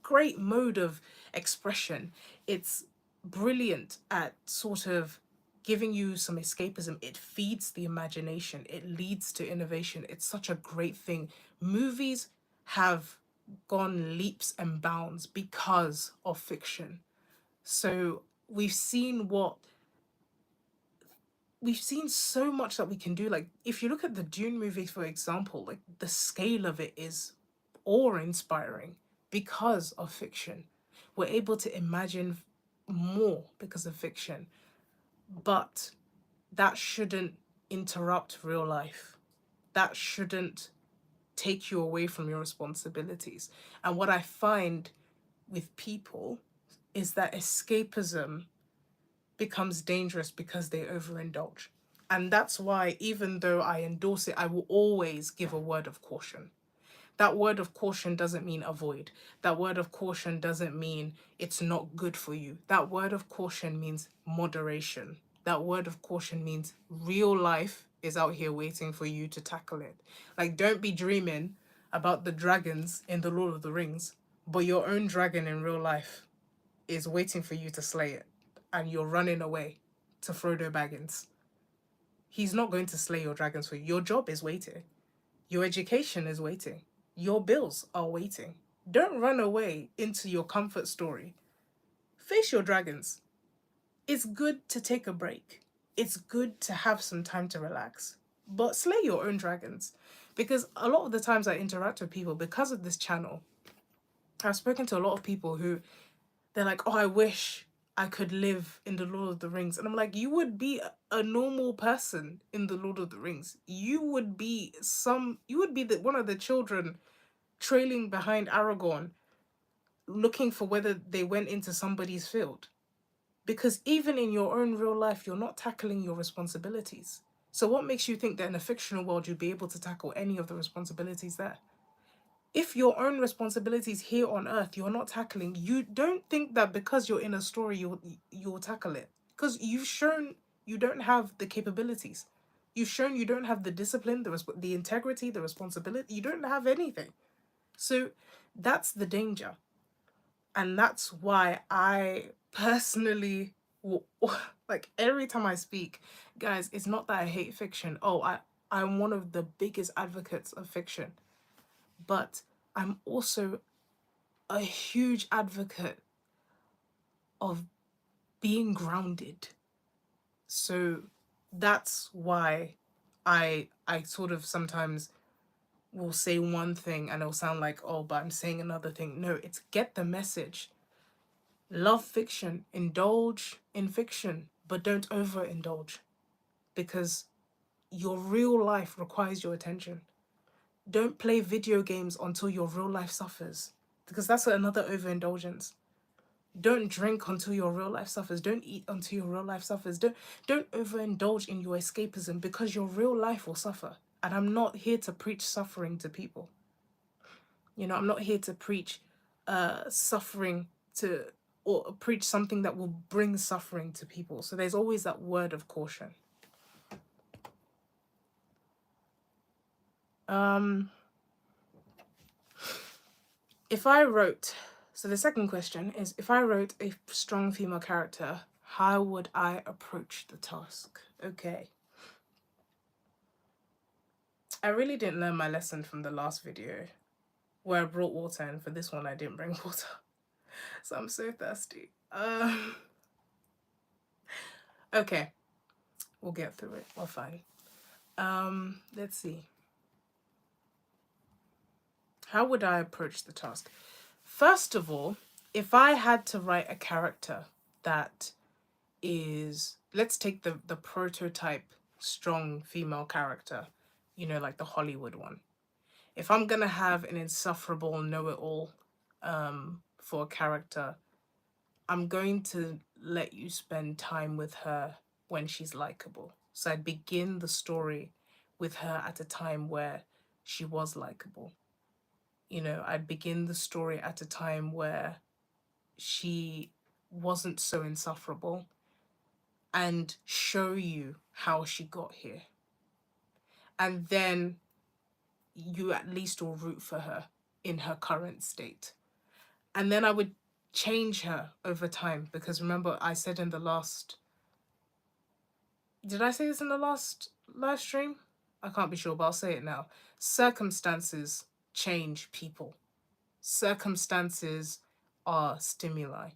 great mode of expression. It's brilliant at sort of giving you some escapism. It feeds the imagination, it leads to innovation. It's such a great thing. Movies have gone leaps and bounds because of fiction. So we've seen so much that we can do. Like, if you look at the Dune movies, for example, like the scale of it is awe-inspiring because of fiction. We're able to imagine more because of fiction, but that shouldn't interrupt real life. That shouldn't take you away from your responsibilities. And what I find with people is that escapism becomes dangerous because they overindulge. And that's why, even though I endorse it, I will always give a word of caution. That word of caution doesn't mean avoid. That word of caution doesn't mean it's not good for you. That word of caution means moderation. That word of caution means real life is out here waiting for you to tackle it. Like, don't be dreaming about the dragons in The Lord of the Rings, but your own dragon in real life is waiting for you to slay it, and you're running away to Frodo Baggins. He's not going to slay your dragons for you. Your job is waiting. Your education is waiting. Your bills are waiting. Don't run away into your comfort story. Face your dragons. It's good to take a break. It's good to have some time to relax. But slay your own dragons. Because a lot of the times I interact with people because of this channel, I've spoken to a lot of people who they're like, oh, I wish I could live in the Lord of the Rings. And I'm like, you would be a normal person in the Lord of the Rings. You would be one of the children trailing behind Aragorn, looking for whether they went into somebody's field. Because even in your own real life, you're not tackling your responsibilities. So what makes you think that in a fictional world you'd be able to tackle any of the responsibilities there? If your own responsibilities here on earth you're not tackling, you don't think that because you're in a story you'll tackle it. Because you've shown you don't have the capabilities. You've shown you don't have the discipline, the integrity, the responsibility. You don't have anything. So that's the danger. And that's why I personally, like every time I speak, guys, it's not that I hate fiction. Oh, I'm one of the biggest advocates of fiction. But I'm also a huge advocate of being grounded. So that's why I sort of sometimes will say one thing and it'll sound like, oh, but I'm saying another thing. No, it's get the message. Love fiction, indulge in fiction, but don't overindulge because your real life requires your attention. Don't play video games until your real life suffers because that's another overindulgence. Don't drink until your real life suffers. Don't eat until your real life suffers. Don't overindulge in your escapism because your real life will suffer. And I'm not here to preach suffering to people. You know, I'm not here to preach suffering to or preach something that will bring suffering to people. So there's always that word of caution. If I wrote, so the second question is, if I wrote a strong female character, how would I approach the task? Okay. I really didn't learn my lesson from the last video where I brought water, and for this one I didn't bring water. So I'm so thirsty. Okay, we'll get through it. We're fine. Let's see. How would I approach the task? First of all, if I had to write a character that is, let's take the prototype strong female character, you know, like the Hollywood one. If I'm gonna have an insufferable know-it-all for a character, I'm going to let you spend time with her when she's likable. So I'd begin the story with her at a time where she was likable. You know, I'd begin the story at a time where she wasn't so insufferable and show you how she got here. And then you at least will root for her in her current state. And then I would change her over time because remember, I said in the last. Did I say this in the last live stream? I can't be sure, but I'll say it now. Circumstances change people. Circumstances are stimuli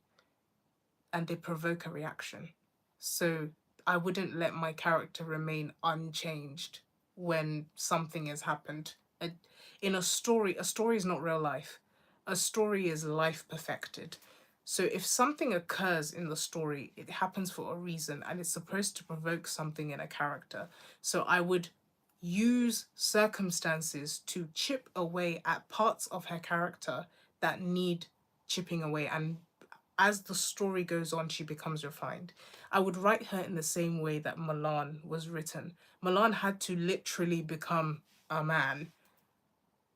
and they provoke a reaction. So I wouldn't let my character remain unchanged when something has happened. In a story is not real life. A story is life perfected. So if something occurs in the story, it happens for a reason and it's supposed to provoke something in a character. So I would use circumstances to chip away at parts of her character that need chipping away, and as the story goes on, she becomes refined. I would write her in the same way that Milan was written. Milan had to literally become a man,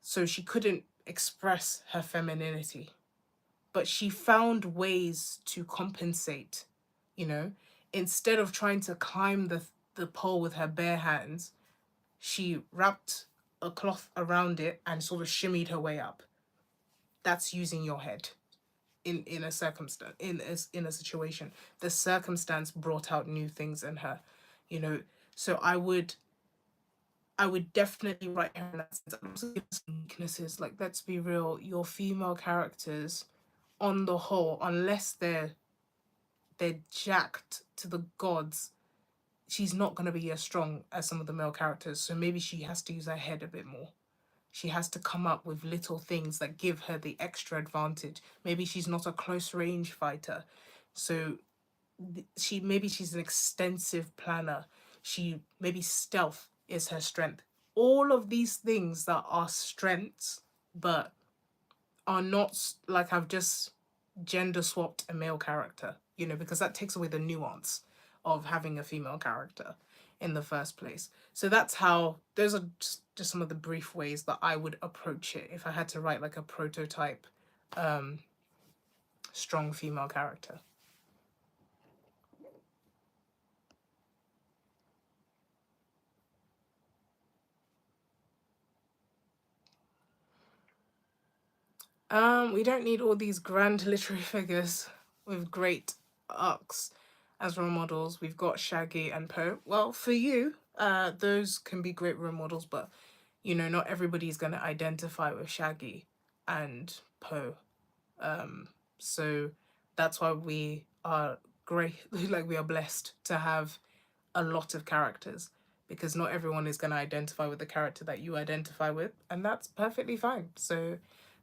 so she couldn't express her femininity. But she found ways to compensate, you know? Instead of trying to climb the pole with her bare hands, she wrapped a cloth around it and sort of shimmied her way up. That's using your head. In a circumstance, in a situation, the circumstance brought out new things in her, you know. So I would definitely write her in that sense. And also give her some weaknesses. Like, let's be real, your female characters on the whole, unless they're jacked to the gods, she's not going to be as strong as some of the male characters. So maybe she has to use her head a bit more. She has to come up with little things that give her the extra advantage. Maybe she's not a close range fighter. So she's an extensive planner. She maybe stealth is her strength. All of these things that are strengths but are not, like, I've just gender swapped a male character, you know, because that takes away the nuance of having a female character in the first place. So that's how, those are just some of the brief ways that I would approach it if I had to write like a prototype strong female character. We don't need all these grand literary figures with great arcs as role models. We've got Shaggy and Poe. Well, for you, those can be great role models, but you know, not everybody's going to identify with Shaggy and Poe. So that's why we are great, like we are blessed to have a lot of characters, because not everyone is going to identify with the character that you identify with, and that's perfectly fine. So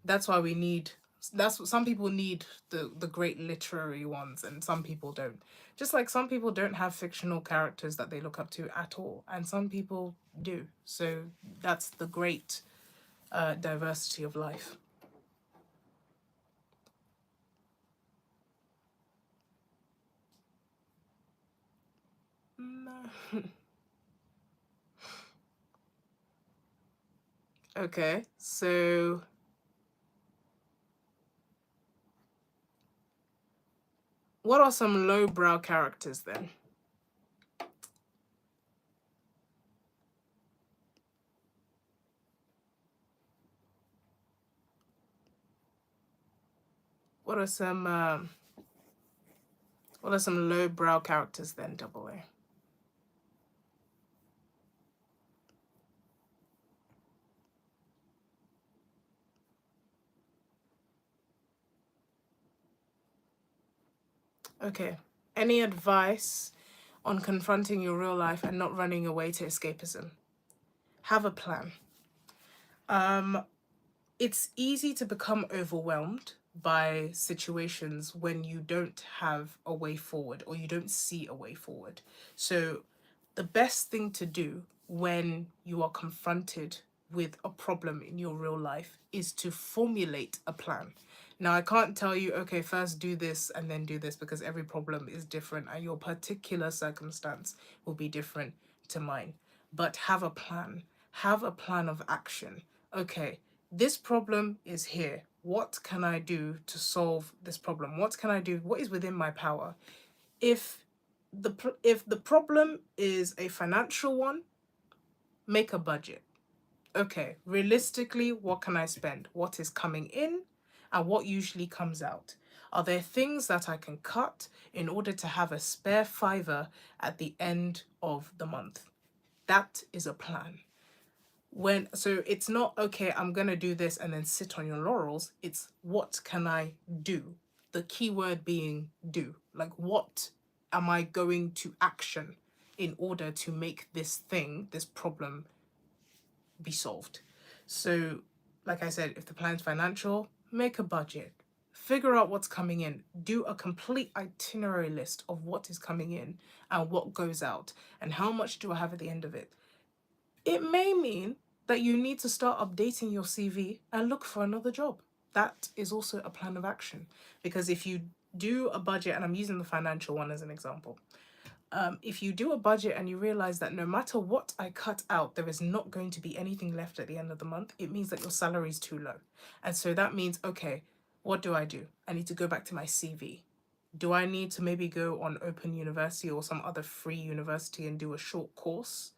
that's why we need, that's what some people need, the great literary ones, and some people don't. Just like some people don't have fictional characters that they look up to at all, and some people do. So that's the great diversity of life. Okay, so what are some lowbrow characters then? What are some lowbrow characters then, Double A? Okay. Any advice on confronting your real life and not running away to escapism? Have a plan. It's easy to become overwhelmed by situations when you don't have a way forward or you don't see a way forward. So the best thing to do when you are confronted with a problem in your real life is to formulate a plan. Now, I can't tell you, okay, first do this and then do this, because every problem is different and your particular circumstance will be different to mine. But have a plan. have a plan of action. Okay, this problem is here. What can I do to solve this problem? What can I do? What is within my power? If the problem is a financial one, make a budget. Okay, realistically, what can I spend? What is coming in and what usually comes out? Are there things that I can cut in order to have a spare fiver at the end of the month? That is a plan. So it's not, okay, I'm going to do this and then sit on your laurels. It's, what can I do? The key word being do. Like, what am I going to action in order to make this thing, this problem, be solved? So, like I said, if the plan's financial, make a budget. Figure out what's coming in. Do a complete itinerary list of what is coming in and what goes out and how much do I have at the end of it. It may mean that you need to start updating your CV and look for another job. That is also a plan of action. Because if you do a budget, and I'm using the financial one as an example, if you do a budget and you realize that no matter what I cut out, there is not going to be anything left at the end of the month, it means that your salary is too low. And so that means, okay, what do? I need to go back to my CV. Do I need to maybe go on Open University or some other free university and do a short course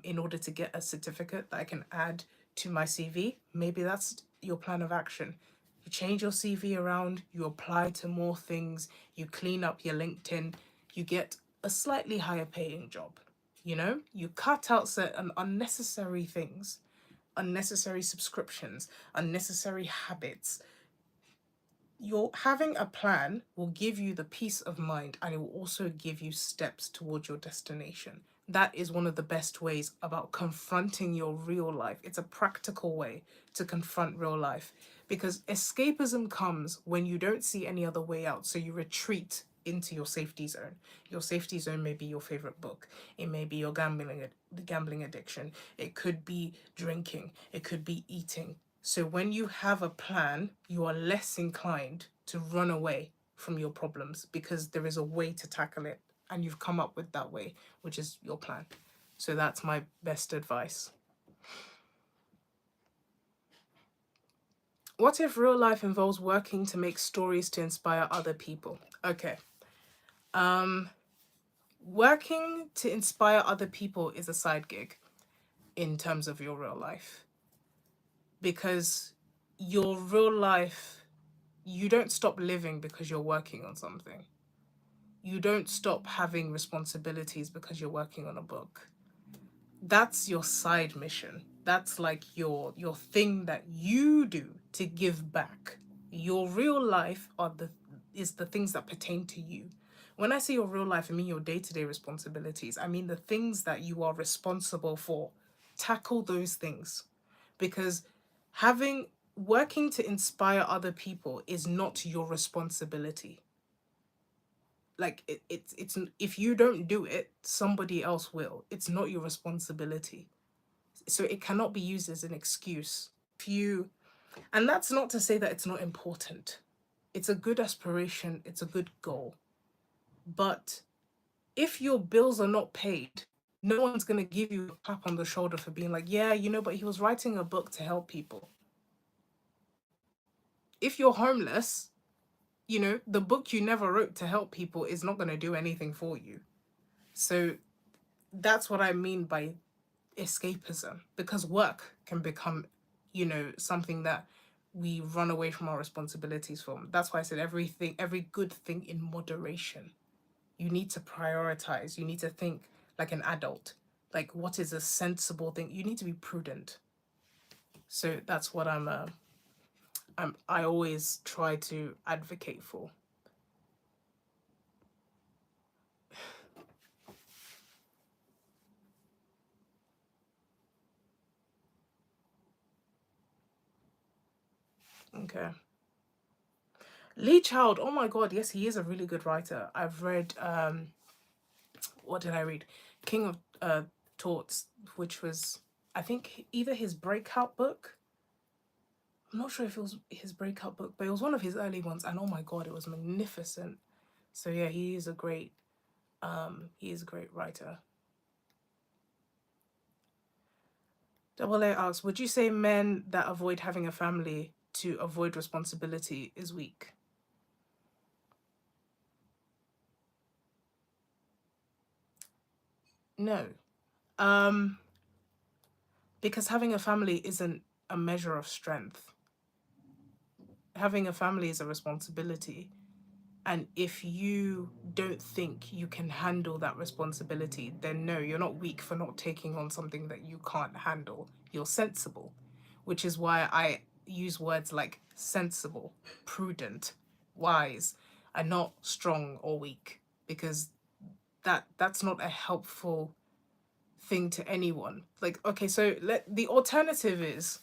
in order to get a certificate that I can add to my CV? Maybe that's your plan of action. You change your CV around, you apply to more things, you clean up your LinkedIn, you get a slightly higher paying job. You know, you cut out certain unnecessary things, unnecessary subscriptions, unnecessary habits. You're having a plan will give you the peace of mind, and it will also give you steps towards your destination. That is one of the best ways about confronting your real life. It's a practical way to confront real life, because escapism comes when you don't see any other way out. So you retreat into your safety zone. Your safety zone may be your favorite book. It may be your gambling addiction. It could be drinking. It could be eating. So when you have a plan, you are less inclined to run away from your problems because there is a way to tackle it and you've come up with that way, which is your plan. So that's my best advice. What if real life involves working to make stories to inspire other people? Okay. Working to inspire other people is a side gig in terms of your real life. Because your real life, you don't stop living because you're working on something. You don't stop having responsibilities because you're working on a book. That's your side mission. That's like your thing that you do to give back. Your real life is the things that pertain to you. When I say your real life, I mean your day-to-day responsibilities. I mean the things that you are responsible for. Tackle those things. Because working to inspire other people is not your responsibility. Like it's if you don't do it, somebody else will. It's not your responsibility. So it cannot be used as an excuse. And that's not to say that it's not important. It's a good aspiration, it's a good goal. But if your bills are not paid, no one's going to give you a clap on the shoulder for being like, yeah, but he was writing a book to help people. If you're homeless, the book you never wrote to help people is not going to do anything for you. So that's what I mean by escapism, because work can become, something that we run away from our responsibilities from. That's why I said every good thing in moderation. You need to prioritize. You need to think like an adult. Like, what is a sensible thing? You need to be prudent. So that's what I always try to advocate for. Okay. Lee Child, oh my god, yes, he is a really good writer. I've read what did I read? King of Torts, which was, I think, either his breakout book. I'm not sure if it was his breakout book, but it was one of his early ones, and oh my god, it was magnificent. So yeah, he is a great writer. Double A asks, would you say men that avoid having a family to avoid responsibility is weak? No. Um, because having a family isn't a measure of strength. Having a family is a responsibility. And if you don't think you can handle that responsibility, then no, you're not weak for not taking on something that you can't handle. You're sensible, which is why I use words like sensible, prudent, wise, and not strong or weak, because that's not a helpful thing to anyone. Like, okay, so the alternative is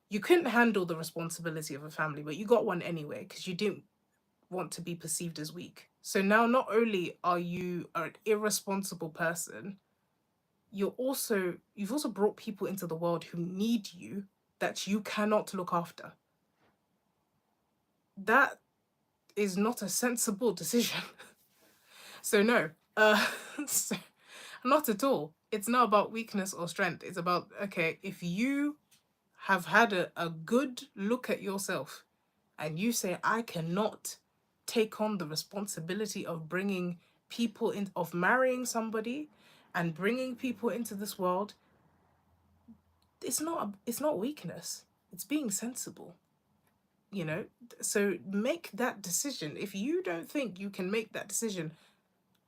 you couldn't handle the responsibility of a family, but you got one anyway because you didn't want to be perceived as weak. So now not only are you an irresponsible person, you've also brought people into the world who need you that you cannot look after. That is not a sensible decision. So no, so, not at all. It's not about weakness or strength. It's about, okay, if you have had a good look at yourself and you say, I cannot take on the responsibility of bringing people in, of marrying somebody and bringing people into this world, it's not weakness. It's being sensible, you know? So make that decision. If you don't think you can make that decision,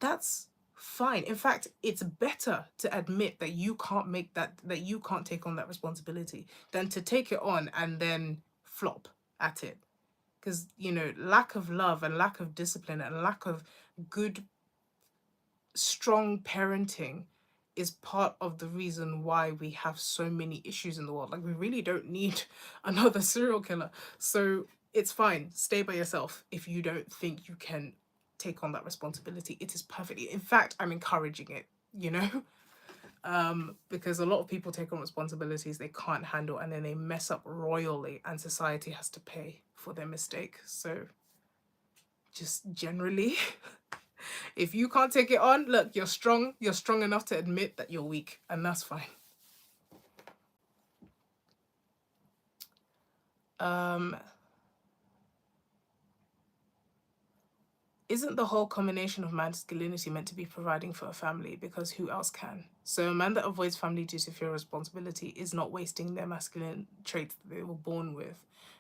that's fine. In fact, it's better to admit that that you can't take on that responsibility than to take it on and then flop at it. Because, you know, lack of love and lack of discipline and lack of good, strong parenting is part of the reason why we have so many issues in the world. Like, we really don't need another serial killer. So it's fine. Stay by yourself if you don't think you can take on that responsibility. It is perfectly. In fact, I'm encouraging it, you know? Because a lot of people take on responsibilities they can't handle and then they mess up royally and society has to pay for their mistake. So just generally, if you can't take it on, look, you're strong enough to admit that you're weak, and that's fine. Isn't the whole combination of masculinity meant to be providing for a family? Because who else can? So a man that avoids family due to fear of responsibility is not wasting their masculine traits that they were born with.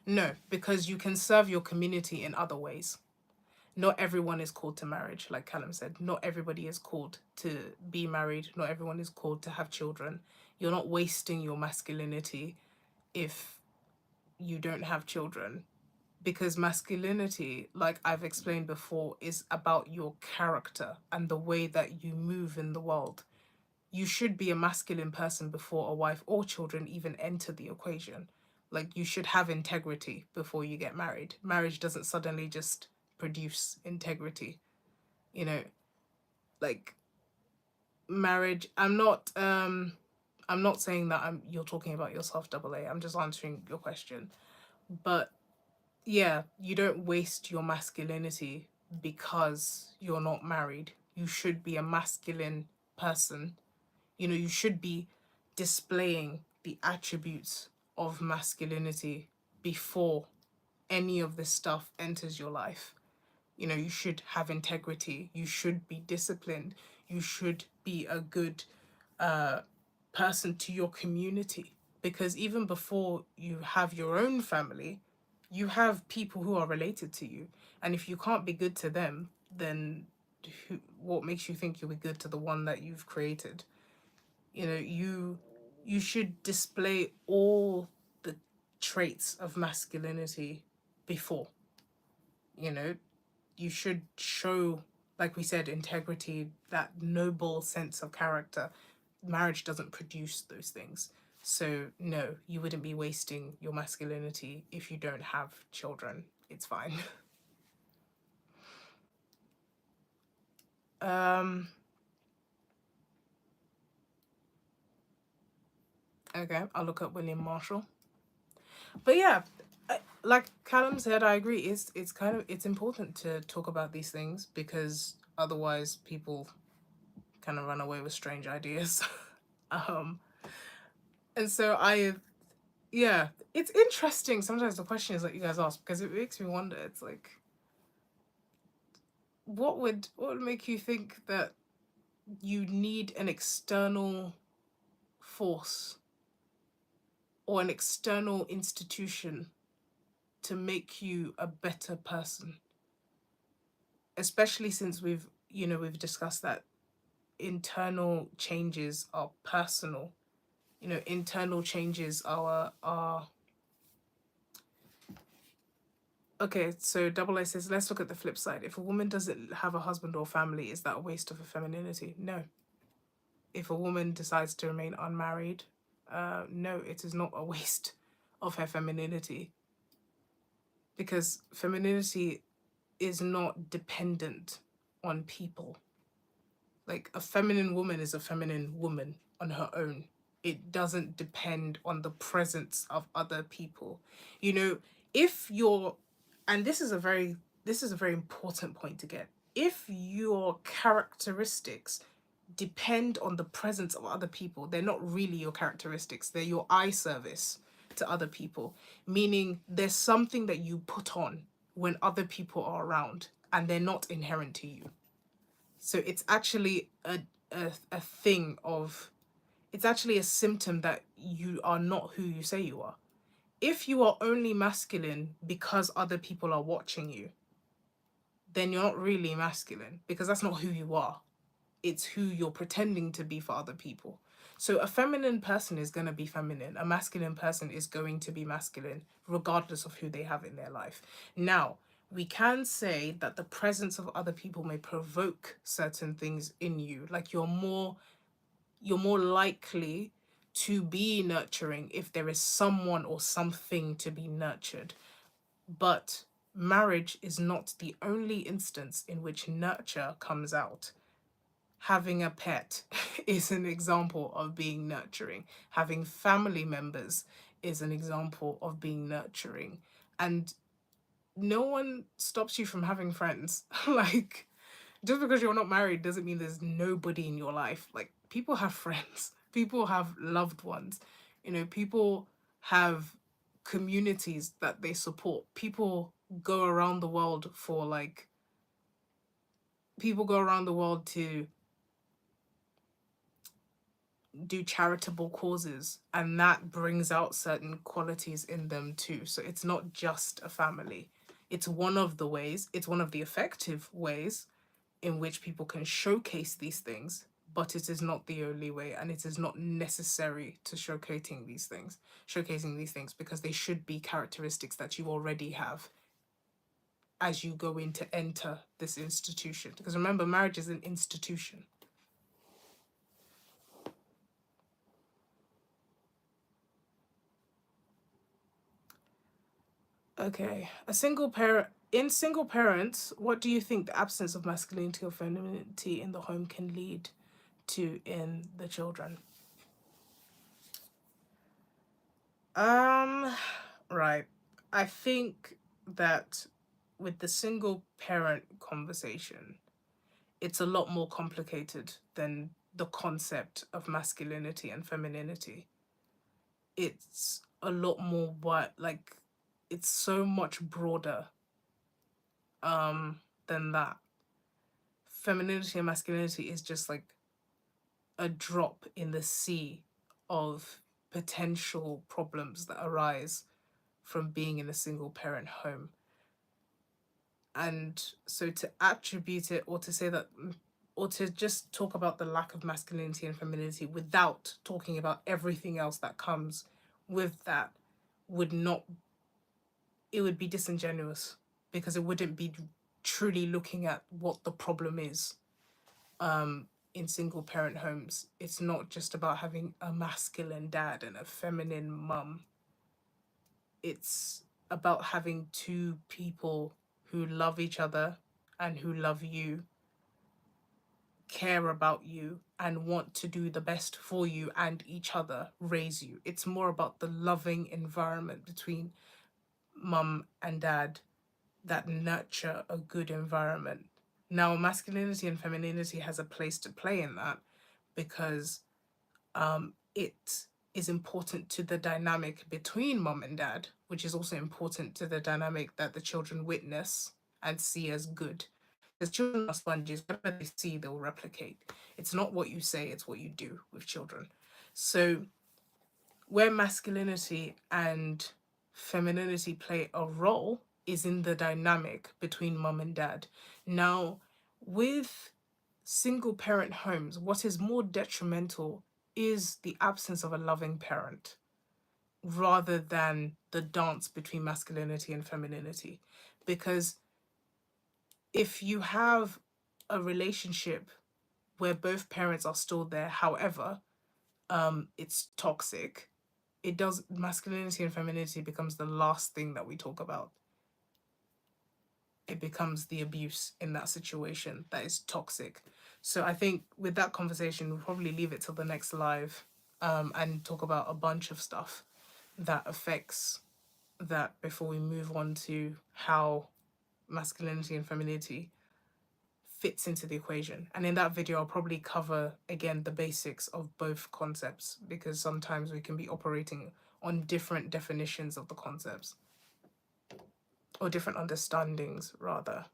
No, because you can serve your community in other ways. Not everyone is called to marriage, like Callum said. Not everybody is called to be married. Not everyone is called to have children. You're not wasting your masculinity if you don't have children, because masculinity, like I've explained before, is about your character and the way that you move in the world. You should be a masculine person before a wife or children even enter the equation. Like, you should have integrity before you get married. Marriage doesn't suddenly just produce integrity. You know, like, marriage, I'm not saying that you're talking about yourself, double A. I'm just answering your question. But yeah, you don't waste your masculinity because you're not married. You should be a masculine person. You know, you should be displaying the attributes of masculinity before any of this stuff enters your life. You know, you should have integrity. You should be disciplined. You should be a good person to your community. Because even before you have your own family, you have people who are related to you. And if you can't be good to them, then what makes you think you'll be good to the one that you've created? You know, you should display all the traits of masculinity before. You know, you should show, like we said, integrity, that noble sense of character. Marriage doesn't produce those things. So no, you wouldn't be wasting your masculinity if you don't have children. It's fine. Okay, I'll look up William Marshall. But yeah, like Callum said, I agree. It's kind of, it's important to talk about these things because otherwise people kind of run away with strange ideas. um, And so I, yeah, it's interesting sometimes the questions that you guys ask because it makes me wonder. It's like, what would make you think that you need an external force or an external institution to make you a better person? Especially since we've discussed that internal changes are personal. Internal changes are okay. So double A says, let's look at the flip side. If a woman doesn't have a husband or family, is that a waste of her femininity? No. If a woman decides to remain unmarried, no, it is not a waste of her femininity, because femininity is not dependent on people. Like, a feminine woman is a feminine woman on her own. It doesn't depend on the presence of other people. You know, if you're, and this is a very important point to get. If your characteristics depend on the presence of other people, they're not really your characteristics. They're your eye service to other people, meaning there's something that you put on when other people are around and they're not inherent to you. So it's actually a thing of, it's actually a symptom that you are not who you say you are. If you are only masculine because other people are watching you, then you're not really masculine, because that's not who you are. It's who you're pretending to be for other people. So a feminine person is going to be feminine. A masculine person is going to be masculine, regardless of who they have in their life. Now, we can say that the presence of other people may provoke certain things in you. Like, you're more likely to be nurturing if there is someone or something to be nurtured. But marriage is not the only instance in which nurture comes out. Having a pet is an example of being nurturing. Having family members is an example of being nurturing. And no one stops you from having friends. Like, just because you're not married doesn't mean there's nobody in your life. Like, people have friends, people have loved ones, people have communities that they support. Go around the world for like, people go around the world to do charitable causes, and that brings out certain qualities in them too. So it's not just a family. It's one of the ways, it's one of the effective ways in which people can showcase these things, but it is not the only way, and it is not necessary to showcasing these things, because they should be characteristics that you already have as you go in to enter this institution. Because remember, marriage is an institution. Okay, in single parents, what do you think the absence of masculinity or femininity in the home can lead to in the children? Um, right. I think that with the single parent conversation, it's a lot more complicated than the concept of masculinity and femininity. It's a lot more like, it's so much broader than that. Femininity and masculinity is just like a drop in the sea of potential problems that arise from being in a single parent home. And so to attribute it, or to say that, or to just talk about the lack of masculinity and femininity without talking about everything else that comes with that, would not, it would be disingenuous, because it wouldn't be truly looking at what the problem is. In single parent homes, it's not just about having a masculine dad and a feminine mum. It's about having two people who love each other and who love you, care about you, and want to do the best for you and each other, raise you. It's more about the loving environment between mum and dad that nurture a good environment. Now, masculinity and femininity has a place to play in that, because it is important to the dynamic between mom and dad, which is also important to the dynamic that the children witness and see as good. Because children are sponges, whatever they see, they'll replicate. It's not what you say, it's what you do with children. So, where masculinity and femininity play a role is in the dynamic between mom and dad. Now, with single parent homes, what is more detrimental is the absence of a loving parent rather than the dance between masculinity and femininity. Because if you have a relationship where both parents are still there, however, it's toxic, it does, masculinity and femininity becomes the last thing that we talk about. It becomes the abuse in that situation that is toxic. So I think with that conversation, we'll probably leave it till the next live, and talk about a bunch of stuff that affects that before we move on to how masculinity and femininity fits into the equation. And in that video, I'll probably cover again the basics of both concepts, because sometimes we can be operating on different definitions of the concepts, or different understandings rather.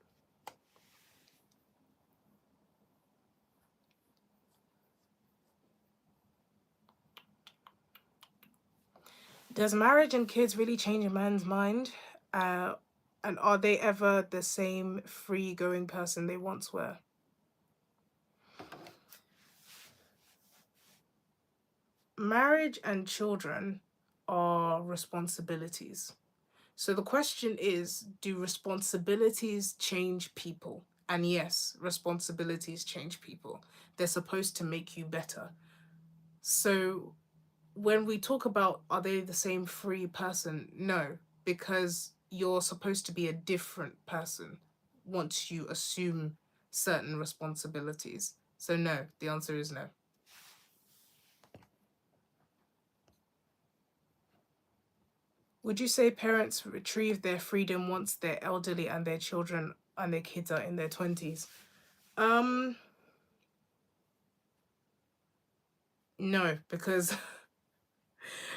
Does marriage and kids really change a man's mind? And are they ever the same free-going person they once were? Marriage and children are responsibilities. So the question is, do responsibilities change people? And yes, responsibilities change people. They're supposed to make you better. So when we talk about are they the same free person? No, because you're supposed to be a different person once you assume certain responsibilities. So no, the answer is no. Would you say parents retrieve their freedom once they're elderly and their children and their kids are in their 20s? No, because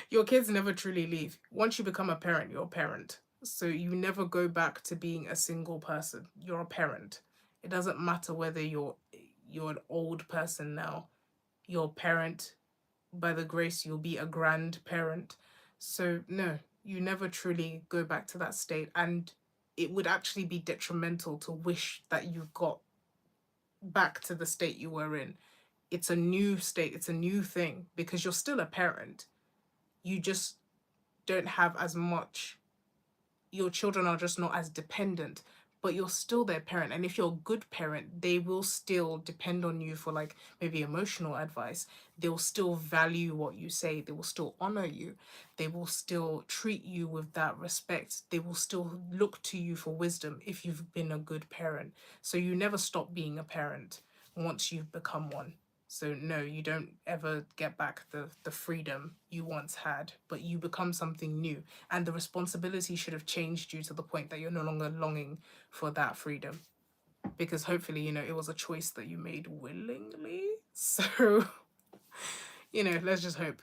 your kids never truly leave. Once you become a parent, you're a parent. So you never go back to being a single person. You're a parent. It doesn't matter whether you're an old person now. You're a parent. By the grace, you'll be a grandparent. So no, you never truly go back to that state. And it would actually be detrimental to wish that you got back to the state you were in. It's a new state, it's a new thing, because you're still a parent. You just don't have as much, your children are just not as dependent, but you're still their parent. And if you're a good parent, they will still depend on you for like maybe emotional advice. They'll still value what you say. They will still honor you. They will still treat you with that respect. They will still look to you for wisdom if you've been a good parent. So you never stop being a parent once you've become one. So no, you don't ever get back the freedom you once had, but you become something new. And the responsibility should have changed you to the point that you're no longer longing for that freedom. Because hopefully, you know, it was a choice that you made willingly. So, you know, let's just hope.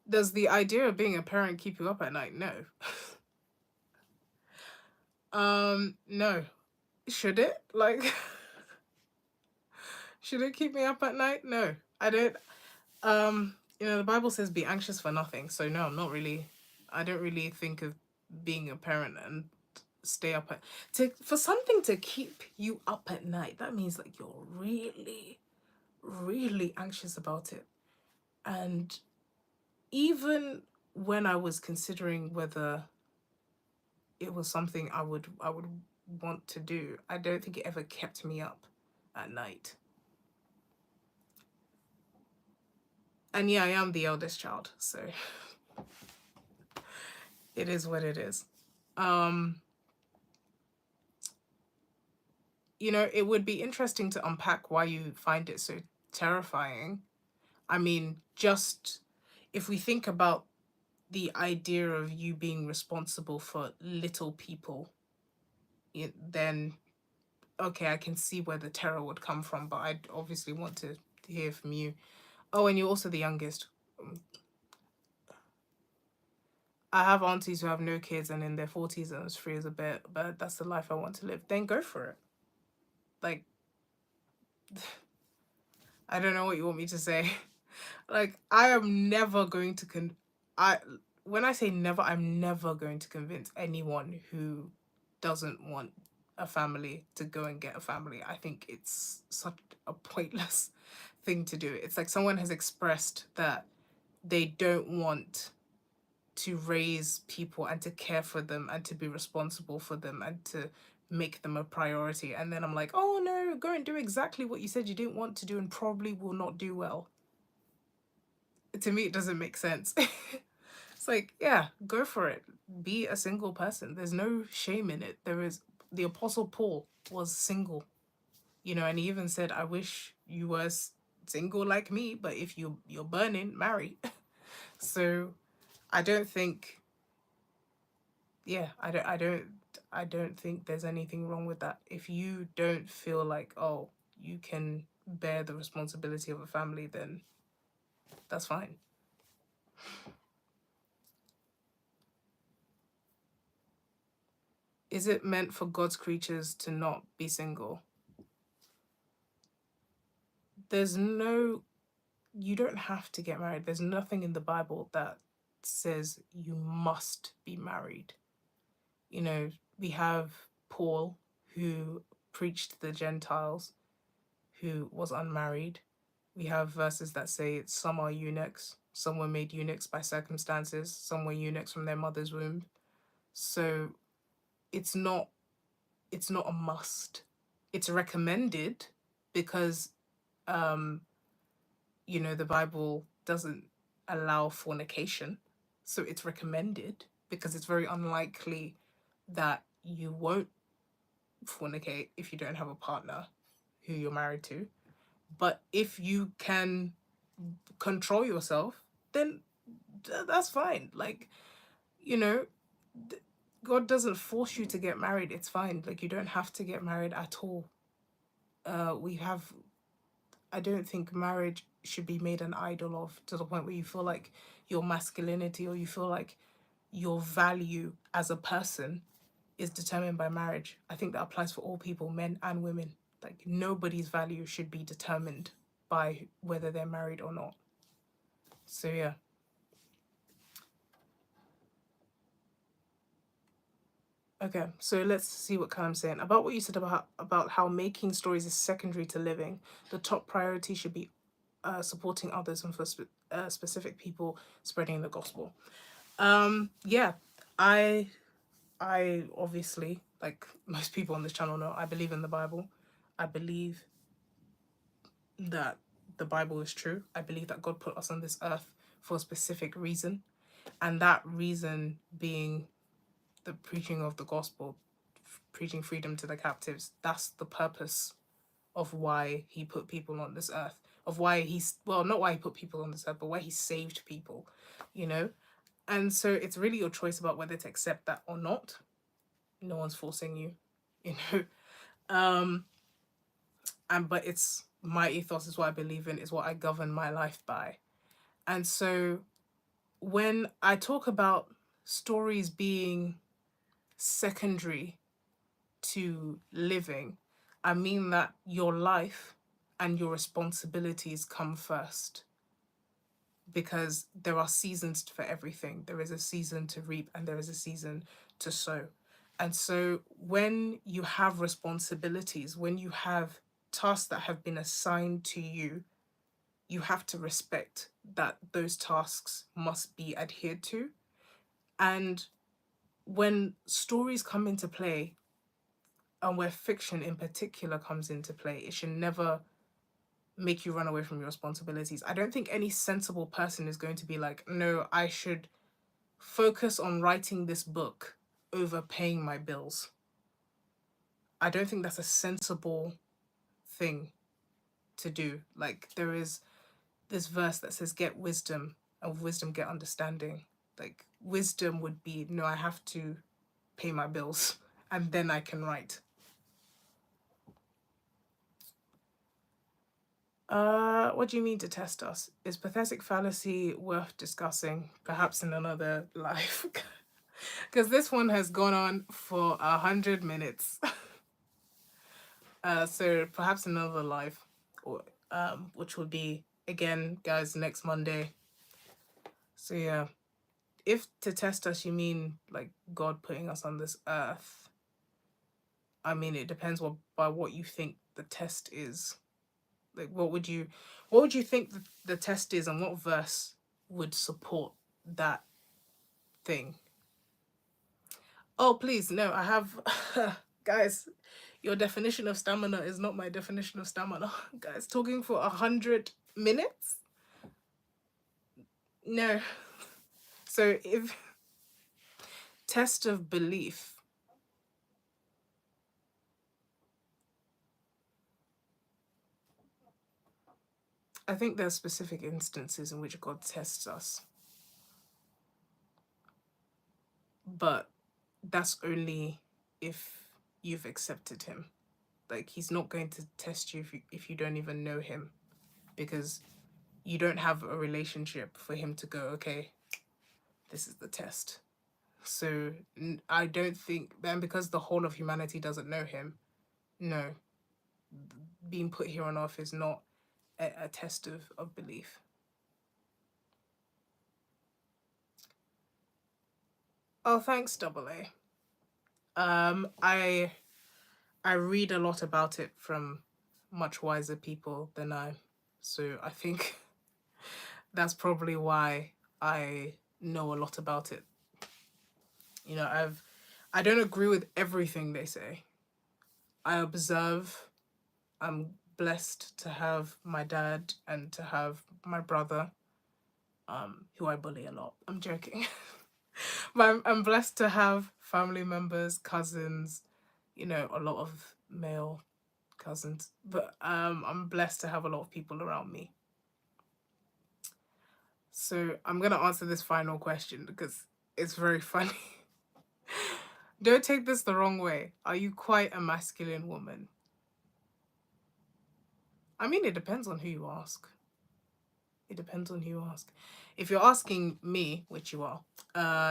Does the idea of being a parent keep you up at night? No. No. Should it? Like, should it keep me up at night? No. I don't. You know, the Bible says be anxious for nothing. So no, I'm not really, I don't really think of being a parent and stay up at, for something to keep you up at night, that means like you're really, really anxious about it. And even when I was considering whether it was something I would want to do, I don't think it ever kept me up at night. And yeah, I am the eldest child, so it is what it is. You know, it would be interesting to unpack why you find it so terrifying. I mean, just if we think about the idea of you being responsible for little people, then okay, I can see where the terror would come from, but I'd obviously want to hear from you. Oh, and you're also the youngest. I have aunties who have no kids and in their 40s and it's free as a bit, but that's the life I want to live. Then go for it. Like, I don't know what you want me to say. Like, I am never going to I when I say never, I'm never going to convince anyone who doesn't want a family to go and get a family. I think it's such a pointless thing to do. It's like someone has expressed that they don't want to raise people and to care for them and to be responsible for them and to make them a priority. And then I'm like, oh no, go and do exactly what you said you didn't want to do and probably will not do well. To me, it doesn't make sense. It's like, yeah, go for it. Be a single person. There's no shame in it. There is, the Apostle Paul was single, you know, and he even said, I wish you were single like me, but if you're burning, marry. So I don't think, yeah, I don't think there's anything wrong with that. If you don't feel like, oh, you can bear the responsibility of a family, then that's fine. Is it meant for God's creatures to not be single? There's no, you don't have to get married. There's nothing in the Bible that says you must be married. You know, we have Paul who preached to the Gentiles who was unmarried. We have verses that say some are eunuchs, some were made eunuchs by circumstances, some were eunuchs from their mother's womb. So it's not it's not a must. It's recommended because um you know, the Bible doesn't allow fornication. So it's recommended because it's very unlikely that you won't fornicate if you don't have a partner who you're married to. But if you can control yourself, then that's fine. Like, you know, God doesn't force you to get married. It's fine. Like, you don't have to get married at all. We have, I don't think marriage should be made an idol of, to the point where you feel like your masculinity or you feel like your value as a person is determined by marriage. I think that applies for all people, men and women. Like, nobody's value should be determined by whether they're married or not. So yeah. Okay, so let's see what Callum's saying about what you said about how making stories is secondary to living. The top priority should be supporting others and for specific people spreading the gospel. Yeah, I I obviously, like most people on this channel know, I believe in the Bible. I believe that the Bible is true. I believe that God put us on this earth for a specific reason, and that reason being the preaching of the gospel, preaching freedom to the captives. That's the purpose of why he put people on this earth, of why he's, well, not why he put people on this earth, but why he saved people, you know? And so it's really your choice about whether to accept that or not. No one's forcing you, you know? Um, and but it's my ethos, is what I believe in, is what I govern my life by. And so when I talk about stories being secondary to living, I mean that your life and your responsibilities come first, because there are seasons for everything. There is a season to reap and there is a season to sow. And so when you have responsibilities, when you have tasks that have been assigned to you, you have to respect that those tasks must be adhered to. And when stories come into play, and where fiction in particular comes into play, it should never make you run away from your responsibilities. I don't think any sensible person is going to be like, no, I should focus on writing this book over paying my bills. I don't think that's a sensible thing to do. Like, there is this verse that says, get wisdom, and with wisdom, get understanding. Like, wisdom would be, no, I have to pay my bills and then I can write. What do you mean to test us? Is pathetic fallacy worth discussing? Perhaps in another life. Because this one has gone on for 100 minutes. So perhaps another live, or which would be again, guys, next Monday. So yeah, if to test us you mean like God putting us on this earth, I mean it depends by what you think the test is. Like, what would you think the test is, and what verse would support that thing? Oh, please, no, I have, guys. Your definition of stamina is not my definition of stamina, guys. Talking for 100 minutes? No. So if test of belief, I think there are specific instances in which God tests us, but that's only if you've accepted Him. Like, He's not going to test you if you don't even know Him, because you don't have a relationship for Him to go, okay, this is the test. So I don't think, and because the whole of humanity doesn't know Him, no, being put here on earth is not a test of belief. Oh, thanks, Double A. I read a lot about it from much wiser people than I, so I think that's probably why I know a lot about it. You know, I don't agree with everything they say. I observe. I'm blessed to have my dad and to have my brother, who I bully a lot. I'm joking. But I'm blessed to have family members, cousins, you know, a lot of male cousins. But I'm blessed to have a lot of people around me. So I'm gonna answer this final question because it's very funny. Don't take this the wrong way. Are you quite a masculine woman? I mean, it depends on who you ask. It depends on who you ask. If you're asking me, which you are,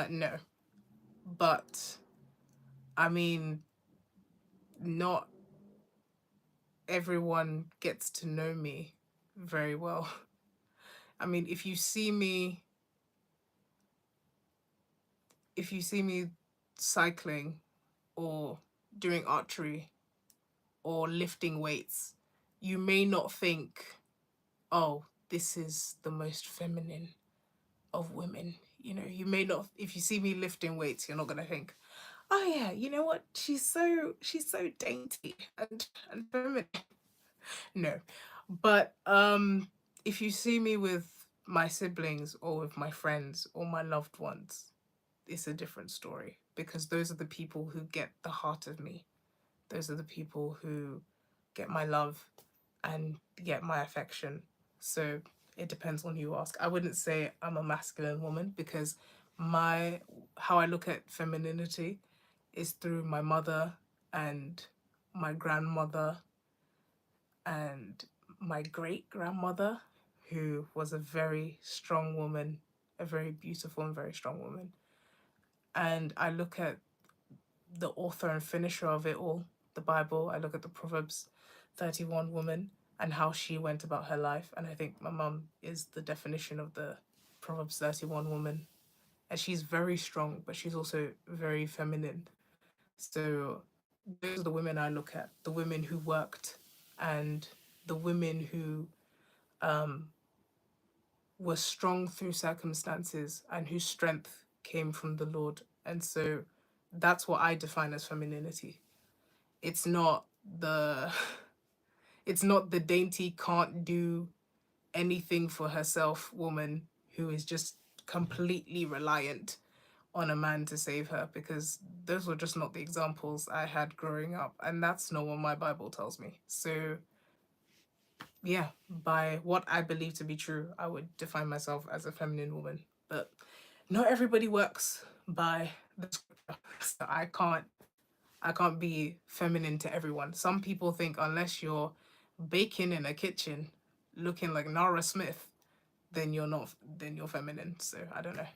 no. But I mean, not everyone gets to know me very well. I mean, if you see me cycling or doing archery or lifting weights, you may not think, oh, this is the most feminine of women. You know, you may not, if you see me lifting weights, you're not gonna think, oh yeah, you know what? She's so dainty and feminine. No. But if you see me with my siblings or with my friends or my loved ones, it's a different story, because those are the people who get the heart of me. Those are the people who get my love and get my affection. So it depends on who you ask. I wouldn't say I'm a masculine woman, because my how I look at femininity is through my mother and my grandmother and my great grandmother, who was a very strong woman, a very beautiful and very strong woman. And I look at the author and finisher of it all, the Bible. I look at the Proverbs 31 woman and how she went about her life. And I think my mum is the definition of the Proverbs 31 woman. And she's very strong, but she's also very feminine. So those are the women I look at, the women who worked and the women who um, were strong through circumstances and whose strength came from the Lord. And so that's what I define as femininity. It's not the it's not the dainty, can't do anything for herself woman who is just completely reliant on a man to save her, because those were just not the examples I had growing up, and that's not what my Bible tells me. So yeah, by what I believe to be true, I would define myself as a feminine woman. But not everybody works by the scripture. So I can't be feminine to everyone. Some people think unless you're baking in a kitchen, looking like Nara Smith, then you're not, then you're feminine. So I don't know.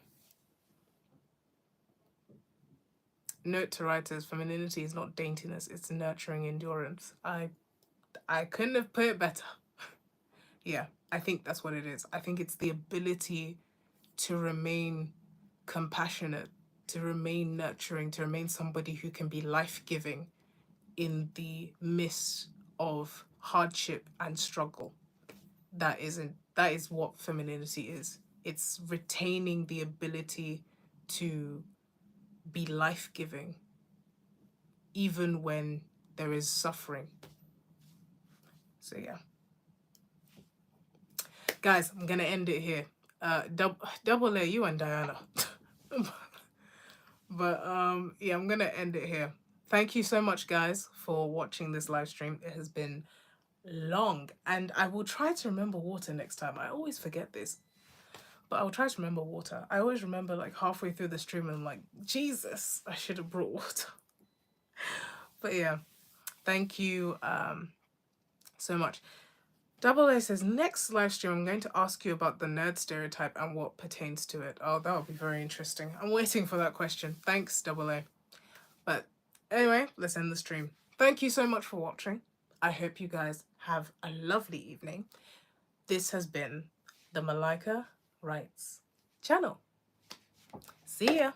Note to writers: femininity is not daintiness, it's nurturing endurance. I couldn't have put it better. Yeah, I think that's what it is. I think it's the ability to remain compassionate, to remain nurturing, to remain somebody who can be life-giving in the midst of hardship and struggle. That is what femininity is. It's retaining the ability to be life-giving even when there is suffering. So yeah. Guys, I'm gonna end it here. Double A, you and Diana. But yeah, I'm gonna end it here. Thank you so much, guys, for watching this live stream. It has been long, and I will try to remember water next time. I always forget this, but I will try to remember water. I always remember like halfway through the stream and I'm like, Jesus, I should have brought water. But yeah, thank you so much. Double A says, next live stream, I'm going to ask you about the nerd stereotype and what pertains to it. Oh, that would be very interesting. I'm waiting for that question. Thanks, Double A. But anyway, let's end the stream. Thank you so much for watching. I hope you guys have a lovely evening. This has been the Malaika Writes channel. See ya.